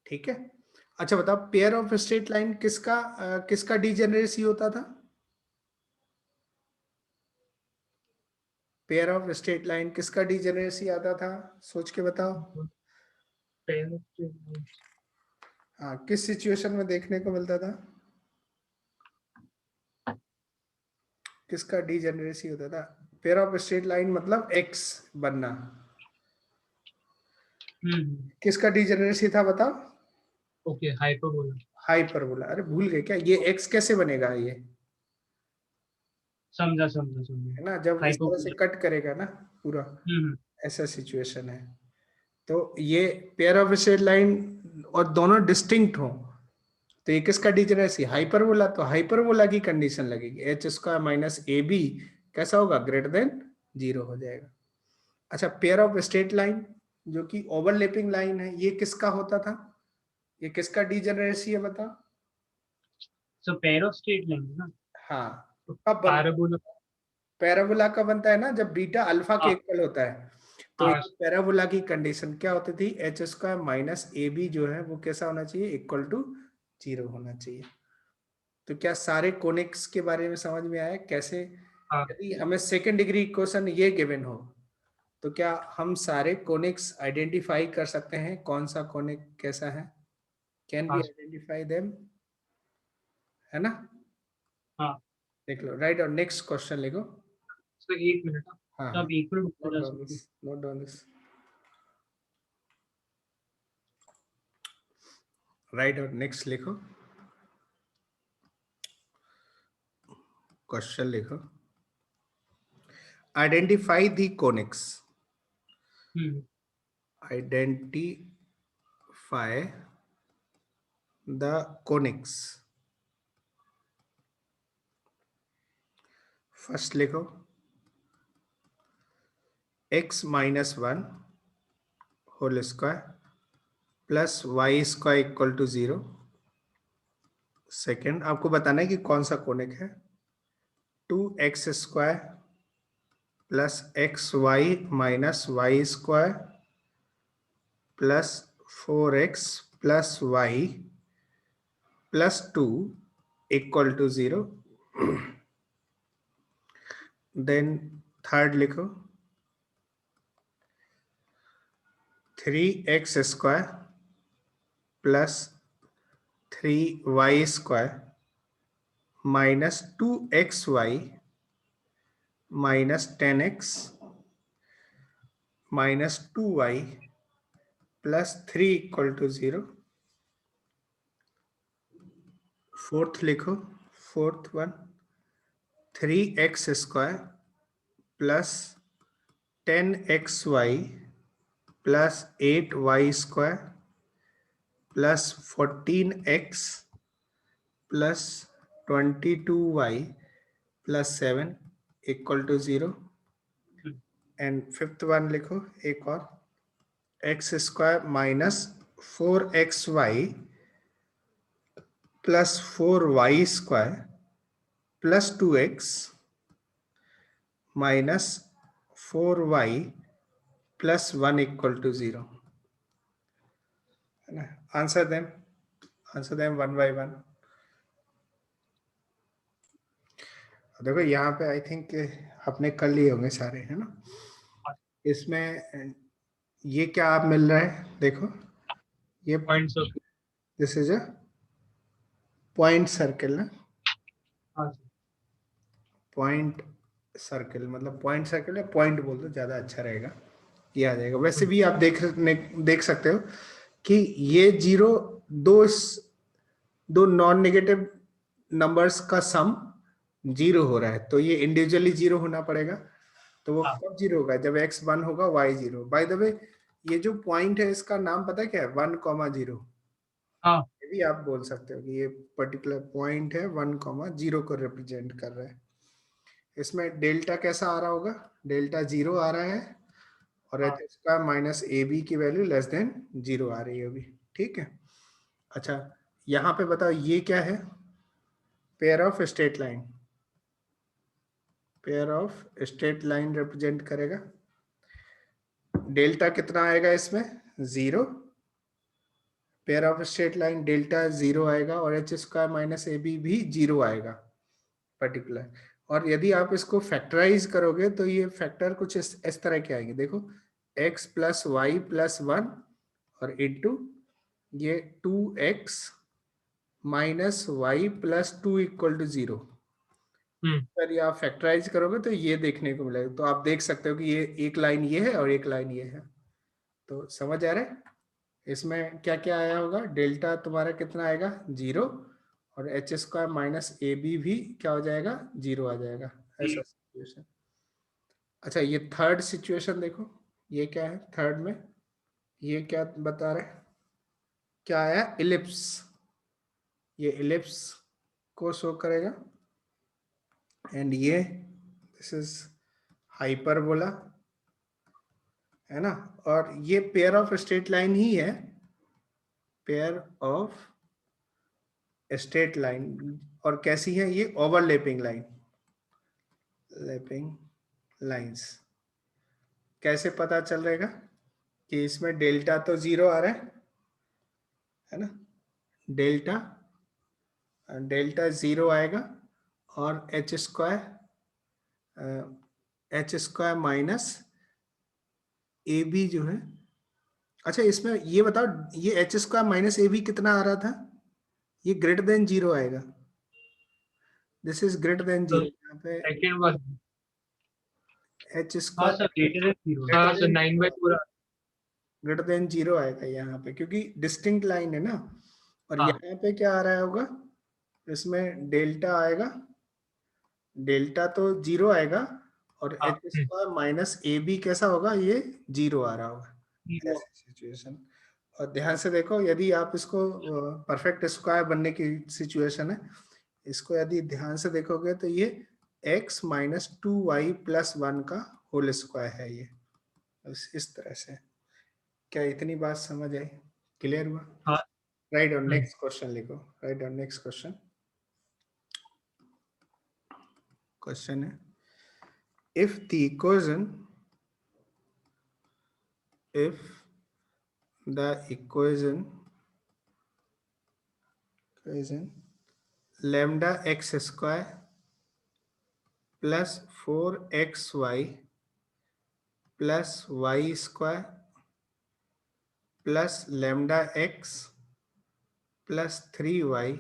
ठीक है। अच्छा बताओ पेयर ऑफ स्ट्रेट लाइन किसका डिजेनरेसी होता था, पेयर ऑफ स्ट्रेट लाइन किसका डिजेनरेसी आता था, सोच के बताओ। हाँ किस सिचुएशन में देखने को मिलता था, किसका डिजेनरेसी होता था, पेयर ऑफ स्ट्रेट लाइन मतलब एक्स बनना, किसका डिजेनरेसी था बताओ। Okay hyperbola. हाइपरबोला, अरे भूल गए क्या, ये एक्स कैसे बनेगा, ये समझा है ना, जब इस तरह से हाइपरबोला। कट करेगा ना पूरा, ऐसा सिचुएशन है। तो ये पेयर ऑफ स्ट्रेट लाइन और दोनों डिस्टिंक्ट हो तो ये किसका डिजेनरेसी, हाइपरबोला। तो हाइपरबोला की कंडीशन लगेगी, H square minus A B कैसा होगा, ग्रेटर देन 0 हो जाएगा। अच्छा पेयर ऑफ स्ट्रेट लाइन जो कि ओवरलैपिंग लाइन है, ये किसका होता था, ये किसका डिजेनरेसी है बताओ। सो पेयर ऑफ स्ट्रेट लाइन ना। हाँ कब पैराबोला। पैराबोला का बनता है ना, जब बीटा अल्फा के हाँ इक्वल होता है। तो हाँ पैराबोला की कंडीशन क्या होती थी, H square minus A B जो है वो कैसा होना चाहिए, इक्वल टू 0 होना चाहिए। तो क्या सारे कोनिक्स के बारे में समझ में आया कैसे, हाँ यदि हमें सेकेंड डिग्री इक्वेशन ये गिवन हो तो क्या हम सारे कोनिक्स आइडेंटिफाई कर सकते हैं, कौन सा कोनिक कैसा है, कैन बी हाँ आइडेंटिफाई देम, है ना। हाँ। देख लो राइट, और नेक्स्ट क्वेश्चन लिखो। सो एक मिनट, हाँ तो हाँ आप एक मिनट रुक नोट जा डाउन सकते this, note down this, right, और नेक्स्ट लिखो, क्वेश्चन लिखो, identify the conics, identify the conics. First लिखो x minus 1 whole square plus Y square equal to 0। Second आपको बताना है कि कौन सा कोनिक है। 2x square plus X Y minus Y square plus 4x plus Y plus 2 equal to 0। Then third लिखो 3x square plus 3y square minus 2xy minus 10x minus 2y plus 3 equal to 0। Fourth लिखो, fourth one 3x square plus 10xy plus 8y square plus 14x plus 22y plus 7 equal to 0। And fifth one लिखो एक और, x square minus 4xy plus 4y square plus 2x minus 4y plus 1 equal to 0। है ना? Answer them one by one. देखो यहाँ पे I think आपने कर लिए होंगे सारे, है ना? इसमें ये क्या आप मिल रहा है, देखो ये points of this is a point circle ना, पॉइंट सर्कल मतलब पॉइंट सर्कल या पॉइंट बोल दो ज्यादा अच्छा रहेगा, ये आ जाएगा। वैसे भी आप देख सकते हो कि ये जीरो दो नॉन नेगेटिव नंबर्स का सम जीरो हो रहा है, तो ये इंडिविजुअली जीरो होना पड़ेगा। तो वो कब जीरो होगा, जब x 1 होगा y 0। बाय द वे ये जो पॉइंट है इसका नाम पता है क्या है, 1,0। ये भी आप बोल सकते हो कि ये पर्टिकुलर पॉइंट है 1,0 को रिप्रेजेंट कर रहा है। इसमें डेल्टा कैसा आ रहा होगा, डेल्टा 0 आ रहा है और H square minus A B की वैल्यू लेस देन 0 आ रही है अभी, ठीक है। अच्छा यहाँ पे बताओ ये क्या है, pair of straight line, pair of straight line represent करेगा। डेल्टा कितना आएगा इसमें, 0। Pair of straight line delta 0 आएगा और H square minus A B भी 0 आएगा पर्टिकुलर। और यदि आप इसको फैक्टराइज करोगे तो ये फैक्टर कुछ इस तरह के आएंगे, देखो x प्लस वाई प्लस 1 और इनटू ये 2x minus Y plus 2 equal to 0। अगर आप फैक्टराइज करोगे तो ये देखने को मिलेगा। तो आप देख सकते हो कि ये एक लाइन ये है और एक लाइन ये है। तो समझ आ रहा है इसमें क्या क्या आया होगा, डेल्टा तुम्हारा कितना आएगा 0 और H square minus A B भी क्या हो जाएगा 0 आ जाएगा, ऐसा सिचुएशन। अच्छा ये थर्ड सिचुएशन देखो, ये क्या है थर्ड में, ये क्या बता रहे हैं, क्या आया इलिप्स, ये इलिप्स को शो करेगा। एंड ये दिस इज हाइपरबोला, है ना। और ये पेयर ऑफ स्ट्रेट लाइन ही है, पेयर ऑफ स्ट्रेट लाइन। और कैसी है ये, ओवरलैपिंग लाइन, लैपिंग लाइंस। कैसे पता चल रहेगा कि इसमें डेल्टा तो 0 आ रहा है ना, डेल्टा 0 आएगा और H square minus A B जो है। अच्छा इसमें ये बताओ, ये H square minus A B कितना आ रहा था, ये ग्रेटर देन 0 आएगा, दिस इज ग्रेटर देन 0। यहाँ पे एच स्क्वायर ग्रेटर देन 0 आएगा यहाँ पे, क्योंकि डिस्टिंक्ट लाइन है ना। और यहाँ पे क्या आ रहा होगा, इसमें डेल्टा आएगा, डेल्टा तो 0 आएगा और H square minus A B कैसा होगा, ये 0 आ रहा होगा, ऐसी सिचुएशन। और ध्यान से देखो, यदि आप इसको परफेक्ट स्क्वायर बनने की सिचुएशन है, इसको यदि ध्यान से देखोगे तो ये x माइनस 2y प्लस 1 का होल स्क्वायर है ये, इस तरह से। क्या इतनी बात समझ आई? क्लियर हुआ? हाँ। राइट और नेक्स्ट क्वेश्चन लिखो, राइट और नेक्स्ट क्वेश्चन। क्वेश्चन है if the equation lambda x square plus 4xy plus y square plus lambda x plus 3y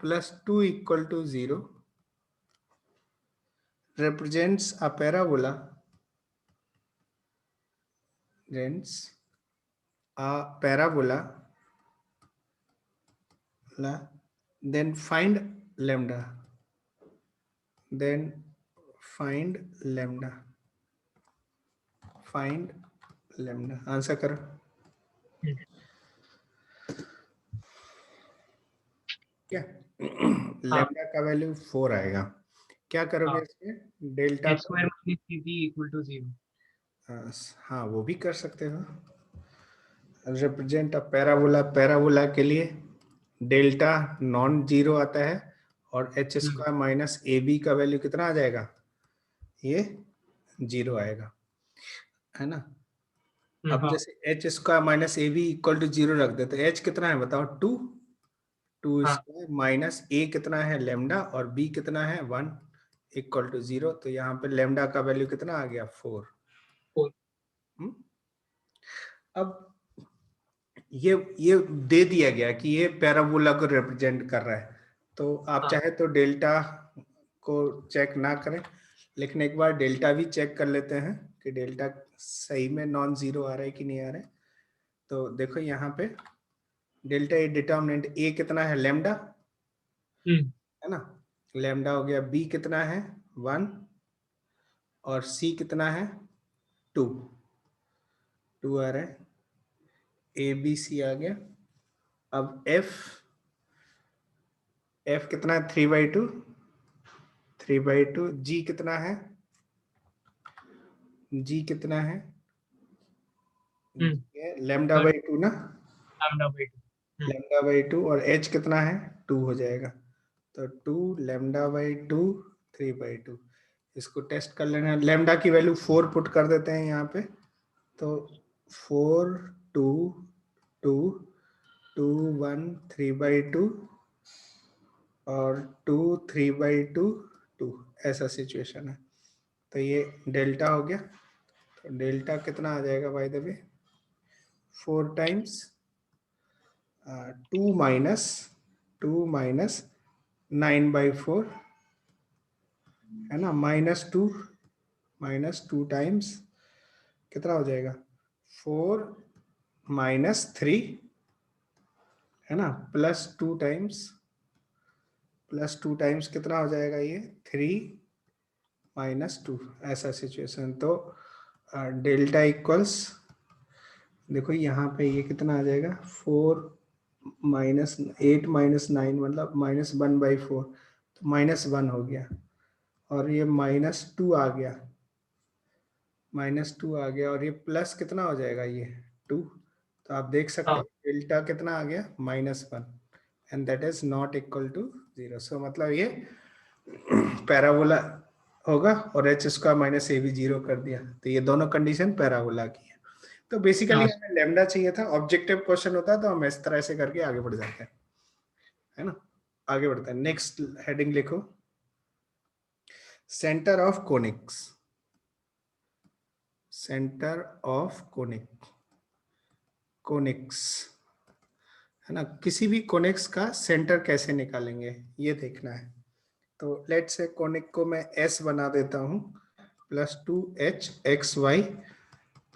plus 2 equal to 0 represents a parabola then find lambda, answer करो। क्या lambda का value 4 आएगा, क्या करोगे इसमें? Delta x square minus 3b equal to 0। हाँ वो भी कर सकते हो। रिप्रेजेंट अ पैराबोला, पैराबोला के लिए डेल्टा नॉन जीरो आता है और H square minus A B का वैल्यू कितना आ जाएगा? ये 0 आएगा, है ना। अब जैसे H square minus A B equal to 0 रख देते, एच कितना है बताओ? 2 स्क्वायर माइनस ए कितना है? लैम्डा, और बी कितना है? 1 इक्वल टू 0। तो यहाँ पे लैम्डा का वैल्यू कितना आ गया? 4। अब ये दे दिया गया कि ये पैराबोला को रिप्रेजेंट कर रहा है, तो आप चाहे तो डेल्टा को चेक ना करें, लेकिन एक बार डेल्टा भी चेक कर लेते हैं कि डेल्टा सही में नॉन जीरो आ रहा है कि नहीं आ रहा है। तो देखो यहाँ पे डेल्टा ए डिटर्मिनेंट ए कितना है? लैम्डा, है ना। लैम्डा हो गया, बी कितना है? 1, और सी कितना है? 2 आ रहा है, ए बी सी आ गया। अब एफ कितना है? 3/2। जी कितना है? जी कितना है? लैम्डा बाई 2 ना, लैम्डा बाई 2, और एच कितना है? 2 हो जाएगा। तो 2 लैम्डा बाई 2 3/2। इसको टेस्ट कर लेना है। लैम्डा की वैल्यू 4 पुट कर देते हैं यहाँ पे, तो 4 2 2 2 1 3/2 और 2 3/2 2, ऐसा सिचुएशन है। तो ये डेल्टा हो गया। तो डेल्टा कितना आ जाएगा bye the way? 4 times 2 minus 9/4, है ना, -2 टाइम्स कितना हो जाएगा? 4 -3, है ना, +2 टाइम्स कितना हो जाएगा? ये 3 - 2, ऐसा सिचुएशन। तो डेल्टा इक्वल्स, देखो यहाँ पे ये कितना आ जाएगा? 4 -8 - 9 मतलब -1/4, तो -1 हो गया, और ये -2 आ गया, और ये प्लस कितना हो जाएगा? ये 2। तो आप देख सकते हैं डेल्टा कितना आ गया? -1, and that is not equal to 0। So मतलब ये पैराबोला होगा, और एच स्क्वायर माइनस ए भी 0 कर दिया। तो ये दोनों कंडीशन पैराबोला की है। तो बेसिकली हमें लैम्डा चाहिए था, ऑब्जेक्टिव क्वेश्चन होता है तो हम इस तरह से करके आगे बढ़ जाते हैं, है ना। आगे बढ़ते हैं, नेक्स्ट हेडिंग लिखो, centre of conics. Centre of conics, है ना। किसी भी कोनिक्स का सेंटर कैसे निकालेंगे ये देखना है। तो लेट से कोनिक को मैं एस बना देता हूं, +2hxy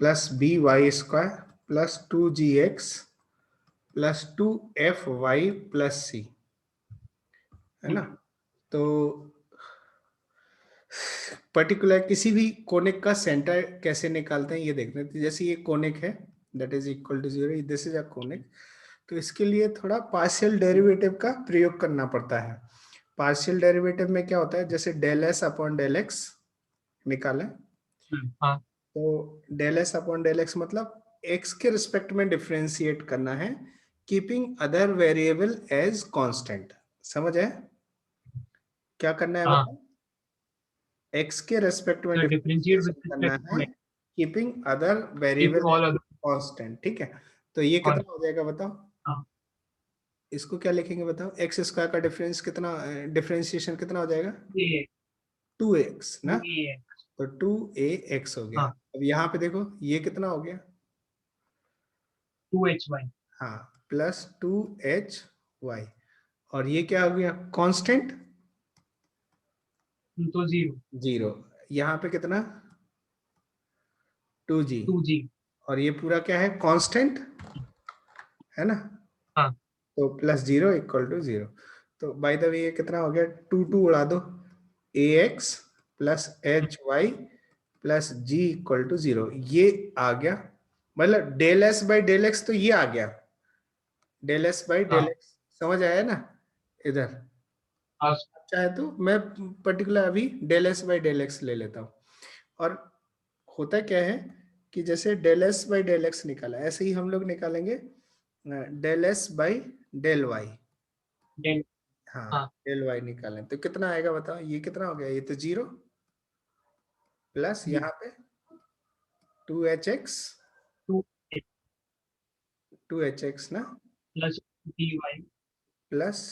plus by² plus 2gx plus 2fy plus c, है ना। तो पर्टिकुलर किसी भी कोनिक का सेंटर कैसे निकालते हैं ये देखते हैं। जैसे ये कोनिक है, that is equal to 0, this is a conic. तो इसके लिए थोड़ा पार्शियल डेरिवेटिव का प्रयोग करना पड़ता है। पार्शियल डेरिवेटिव में क्या होता है? जैसे del S upon del X निकालें, तो del S upon del X मतलब x के रिस्पेक्ट में डिफरेंशिएट करना है, keeping other variable as constant. समझ है क्या करना है हाँ, बताओ? x के रेस्पेक्ट में तो डिफरेंशिएट डिफरेंशिएशन विद करना रिस्पेक्ट टू है, x, keeping other variable keeping all other constant. ठीक है, तो ये कितना हो जाएगा बताओ? हाँ, इसको क्या लिखेंगे बताओ? एक्स स्क्वायर का डिफरेंस कितना, डिफरेंशिएशन कितना हो जाएगा? ये 2x ना, ये तो 2ax हो गया। हाँ, अब यहाँ पे देखो ये कितना हो गया? 2hy, हाँ, प्लस 2hy, और ये क्या हो गया? कांस्टेंट तो 0, 0। यहाँ पे कितना? 2g, 2g, और ये पूरा क्या है? कांस्टेंट है ना, हाँ, तो प्लस 0 इक्वल टू 0। तो बाय द वे ये कितना हो गया? 2 उड़ा दो, ax plus hy plus g equal to 0, ये आ गया। मतलब del S by del X तो ये आ गया, डेल एस बाई डेल हाँ, एक्स। समझ आया ना? इधर हाँ, चाहे तो मैं पर्टिकुलर अभी del S by del X ले लेता हूँ। और होता क्या है कि जैसे del S by del X निकाला, ऐसे ही हम लोग निकालेंगे del S by del Y. Del, हाँ, हाँ, डेल वाई निकालें तो कितना आएगा बताओ? ये कितना हो गया? ये तो 0 प्लस यहाँ पे 2hx, 2 2hx ना, plus dy, plus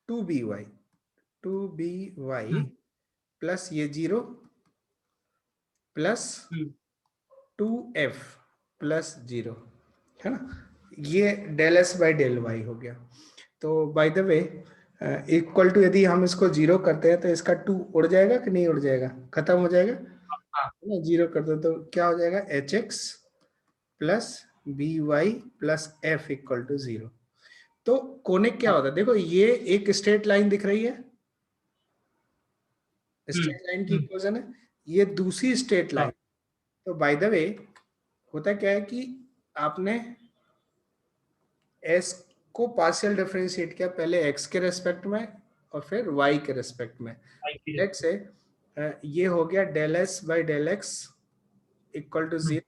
2by, 2by plus ये 0 प्लस 2f प्लस 0, है ना? ये del S by del Y हो गया। तो by the way equal to, यदि हम इसको 0 करते हैं तो इसका 2 उड़ जाएगा कि नहीं उड़ जाएगा? खत्म हो जाएगा हाँ, ना। 0 कर दो तो क्या हो जाएगा? hx plus by plus f equal to 0। तो कोनिक क्या होता है? देखो ये एक स्ट्रेट लाइन दिख रही है, स्ट्रेट लाइन की इक्वेशन है, ये दूसरी स्ट्रेट लाइन। तो बाय द वे होता क्या है कि आपने s को पार्शियल डिफरेंशिएट किया, पहले x के रेस्पेक्ट में और फिर y के रेस्पेक्ट में। लेट्स से ये हो गया del S by del x equal to 0,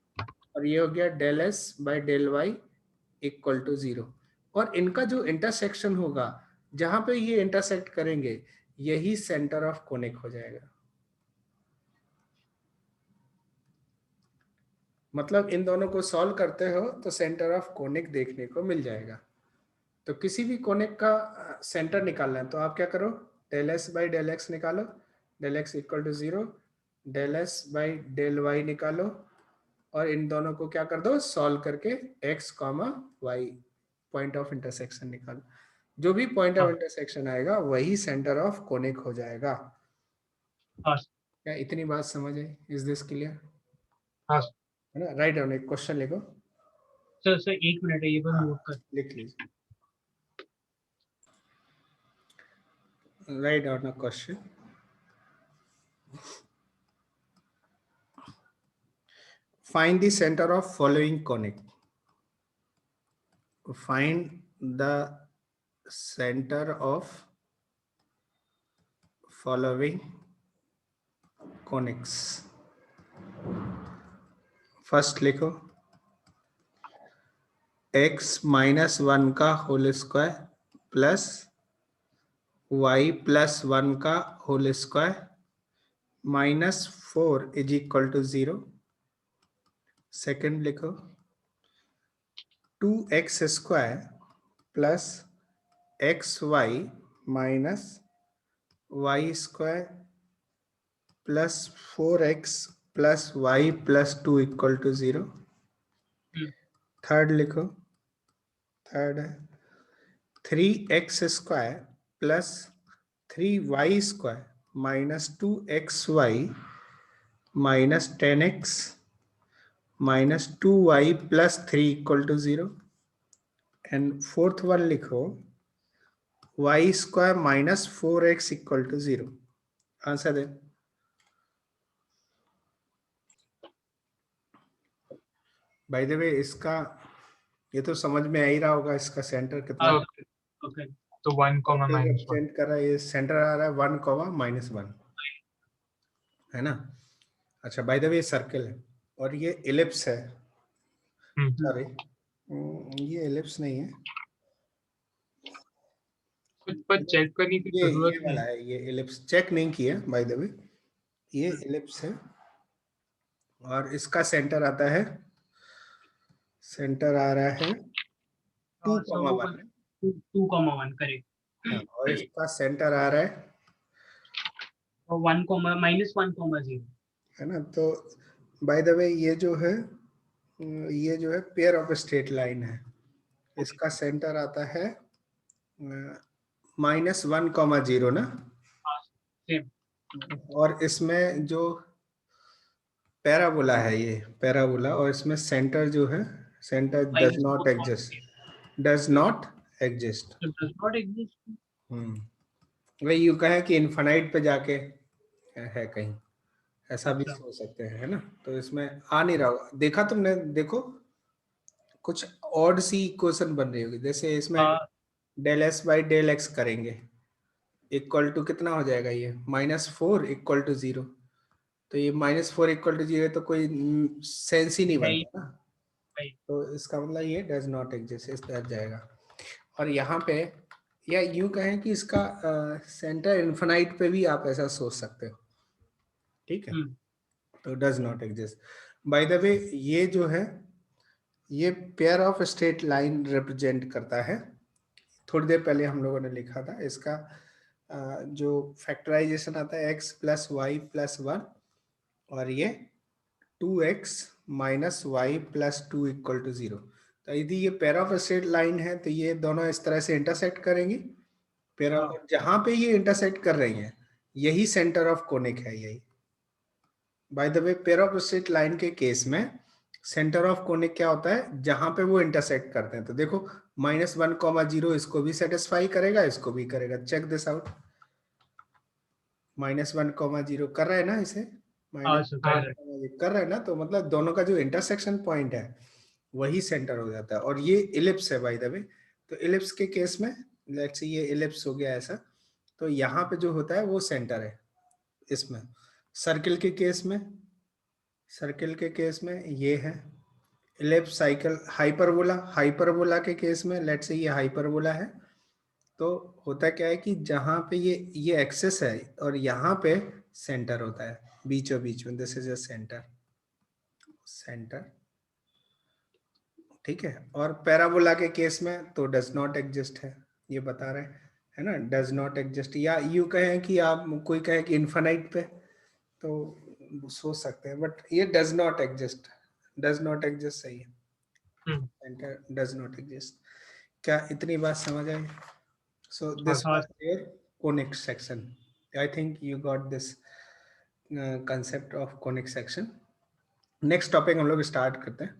और ये हो गया del S by del Y equal to 0। और इनका जो इंटरसेक्शन होगा, जहां पे ये इंटरसेक्ट करेंगे, यही सेंटर ऑफ कोनिक हो जाएगा। मतलब इन दोनों को सॉल्व करते हो तो सेंटर ऑफ कोनिक देखने को मिल जाएगा। तो किसी भी कोनिक का सेंटर निकालना है तो आप क्या करो? Del S by del x निकालो, del x equal to 0, del S by del y निकालो, और इन दोनों को क्या कर दो? सॉल्व करके x comma Y point of intersection निकालो। जो भी पॉइंट ऑफ इंटरसेक्शन आएगा वही सेंटर ऑफ कोनिक हो जाएगा। क्या इतनी बात समझ आई? Is this clear? हाँ है ना? राइट डाउन, एक क्वेश्चन लिखो। सर 1 मिनट है, ये बस नोट कर। लिख लीजिए, write down a question. Find the center of following conic. Find the center of following conics. First लिखो x माइनस 1 का whole square plus y plus 1 का whole square minus 4 is equal to 0। Second लिखो 2x square plus xy minus y square plus 4x plus y plus 2 equal to 0। Third लिखो, third है 3x square plus 3y square minus 2xy minus 10x minus 2y plus 3 equal to 0। And fourth one लिखो y square minus 4x equal to 0। Answer दे। By the way इसका ये तो समझ में आ ही रहा होगा, इसका सेंटर कितना ओके, तो 1 कॉमा माइनस 1 रिप्रेजेंट कर रहा है। ये सेंटर आ रहा है 1 कॉमा माइनस 1, है ना? अच्छा, बाय द वे सर्कल है और ये इलिप्स है, सॉरी, ये एलिप्स नहीं है, कुछ पर चेक करने की ये जरूरत वाला नहीं। है, ये एलिप्स चेक नहीं किया बाय द वे, ये एलिप्स है और इसका सेंटर आता है, सेंटर आ रहा है 2,1, 2,1 करेक्ट। हाँ, और इसका सेंटर आ रहा है, और -1,0 है ना। तो बाय द वे ये जो है पेयर ऑफ स्ट्रेट लाइन है, इसका सेंटर आता है -1,0 ना, सेम। और इसमें जो पैराबोला है, ये पैराबोला, और इसमें सेंटर जो है, centre does not exist, does not exist. Does not exist. वही यू कहें कि इनफाइनाइट पे जाके है कहीं, ऐसा भी अच्छा। सोच सकते हैं, है ना। तो इसमें आ नहीं रहा होगा, देखा तुमने, देखो कुछ ऑड सी इक्वेशन बन रही होगी, जैसे इसमें del S by del X करेंगे, इक्वल टू कितना हो जाएगा, ये -4 इक्वल टू 0, तो ये -4 इक्वल टू 0 तो कोई सेंस ही नहीं बनता ना, तो इसका मतलब ये डज नॉट एग्जिस्ट, इस तरह जाएगा। और यहाँ पे या यूं कहें कि इसका सेंटर इन्फिनाइट पे भी आप ऐसा सोच सकते हो, ठीक है। तो does not exist. Bye the वे ये जो है, ये pair of straight line represent करता है, थोड़ी देर पहले हम लोगों ने लिखा था इसका जो फैक्टराइजेशन आता है x + y + 1, और ये 2x - y + 2 = 0। तो यदि ये पेयर ऑफ स्ट्रेट लाइन है तो ये दोनों इस तरह से इंटरसेक्ट करेंगी, पेयर ऑफ, जहां पे ये इंटरसेक्ट कर रही हैं यही सेंटर ऑफ कोनिक है, यही। Bye the way pair of straight line के केस में सेंटर ऑफ कोनिक क्या होता है, जहां पे वो इंटरसेक्ट करते हैं। तो देखो -1,0 इसको भी सेटिस्फाई करेगा, इसको भी करेगा, चेक दिस आउट। -1,0 कर रहा है ना इसे, कर रहा है ना, तो मतलब दोनों का जो इंटरसेक्शन पॉइंट है वही सेंटर हो जाता है। और ये इलिप्स है बाय द वे, तो इलिप्स के केस में लेट्स से ये इलिप्स हो गया ऐसा, तो यहाँ पे जो होता है वो सेंटर है इसमें। सर्किल के केस में, सर्किल के केस में ये है इलिप्स, साइकिल, हाइपरबोला, हाइपरबोला के केस में लेट्स से ये हाइपरबोला है, तो होता क्या है कि जहां पे ये एक्सेस है और यहाँ पे सेंटर होता है बीचों बीच में, this is a centre, centre, ठीक है। और पैराबोला के केस में तो डज नॉट एग्जिस्ट है, ये बता रहे हैं, है ना, डज नॉट एग्जिस्ट। या यू कहें कि आप, कोई कहे कि इनफाइनाइट पे, तो सोच सकते हैं, बट ये does not exist, does not exist सही है, सेंटर डज नॉट एग्जिस्ट। क्या इतनी बात समझ आई? So this was your conic section. I think you got this concept of conic section. Next topic हम लोग start करते हैं।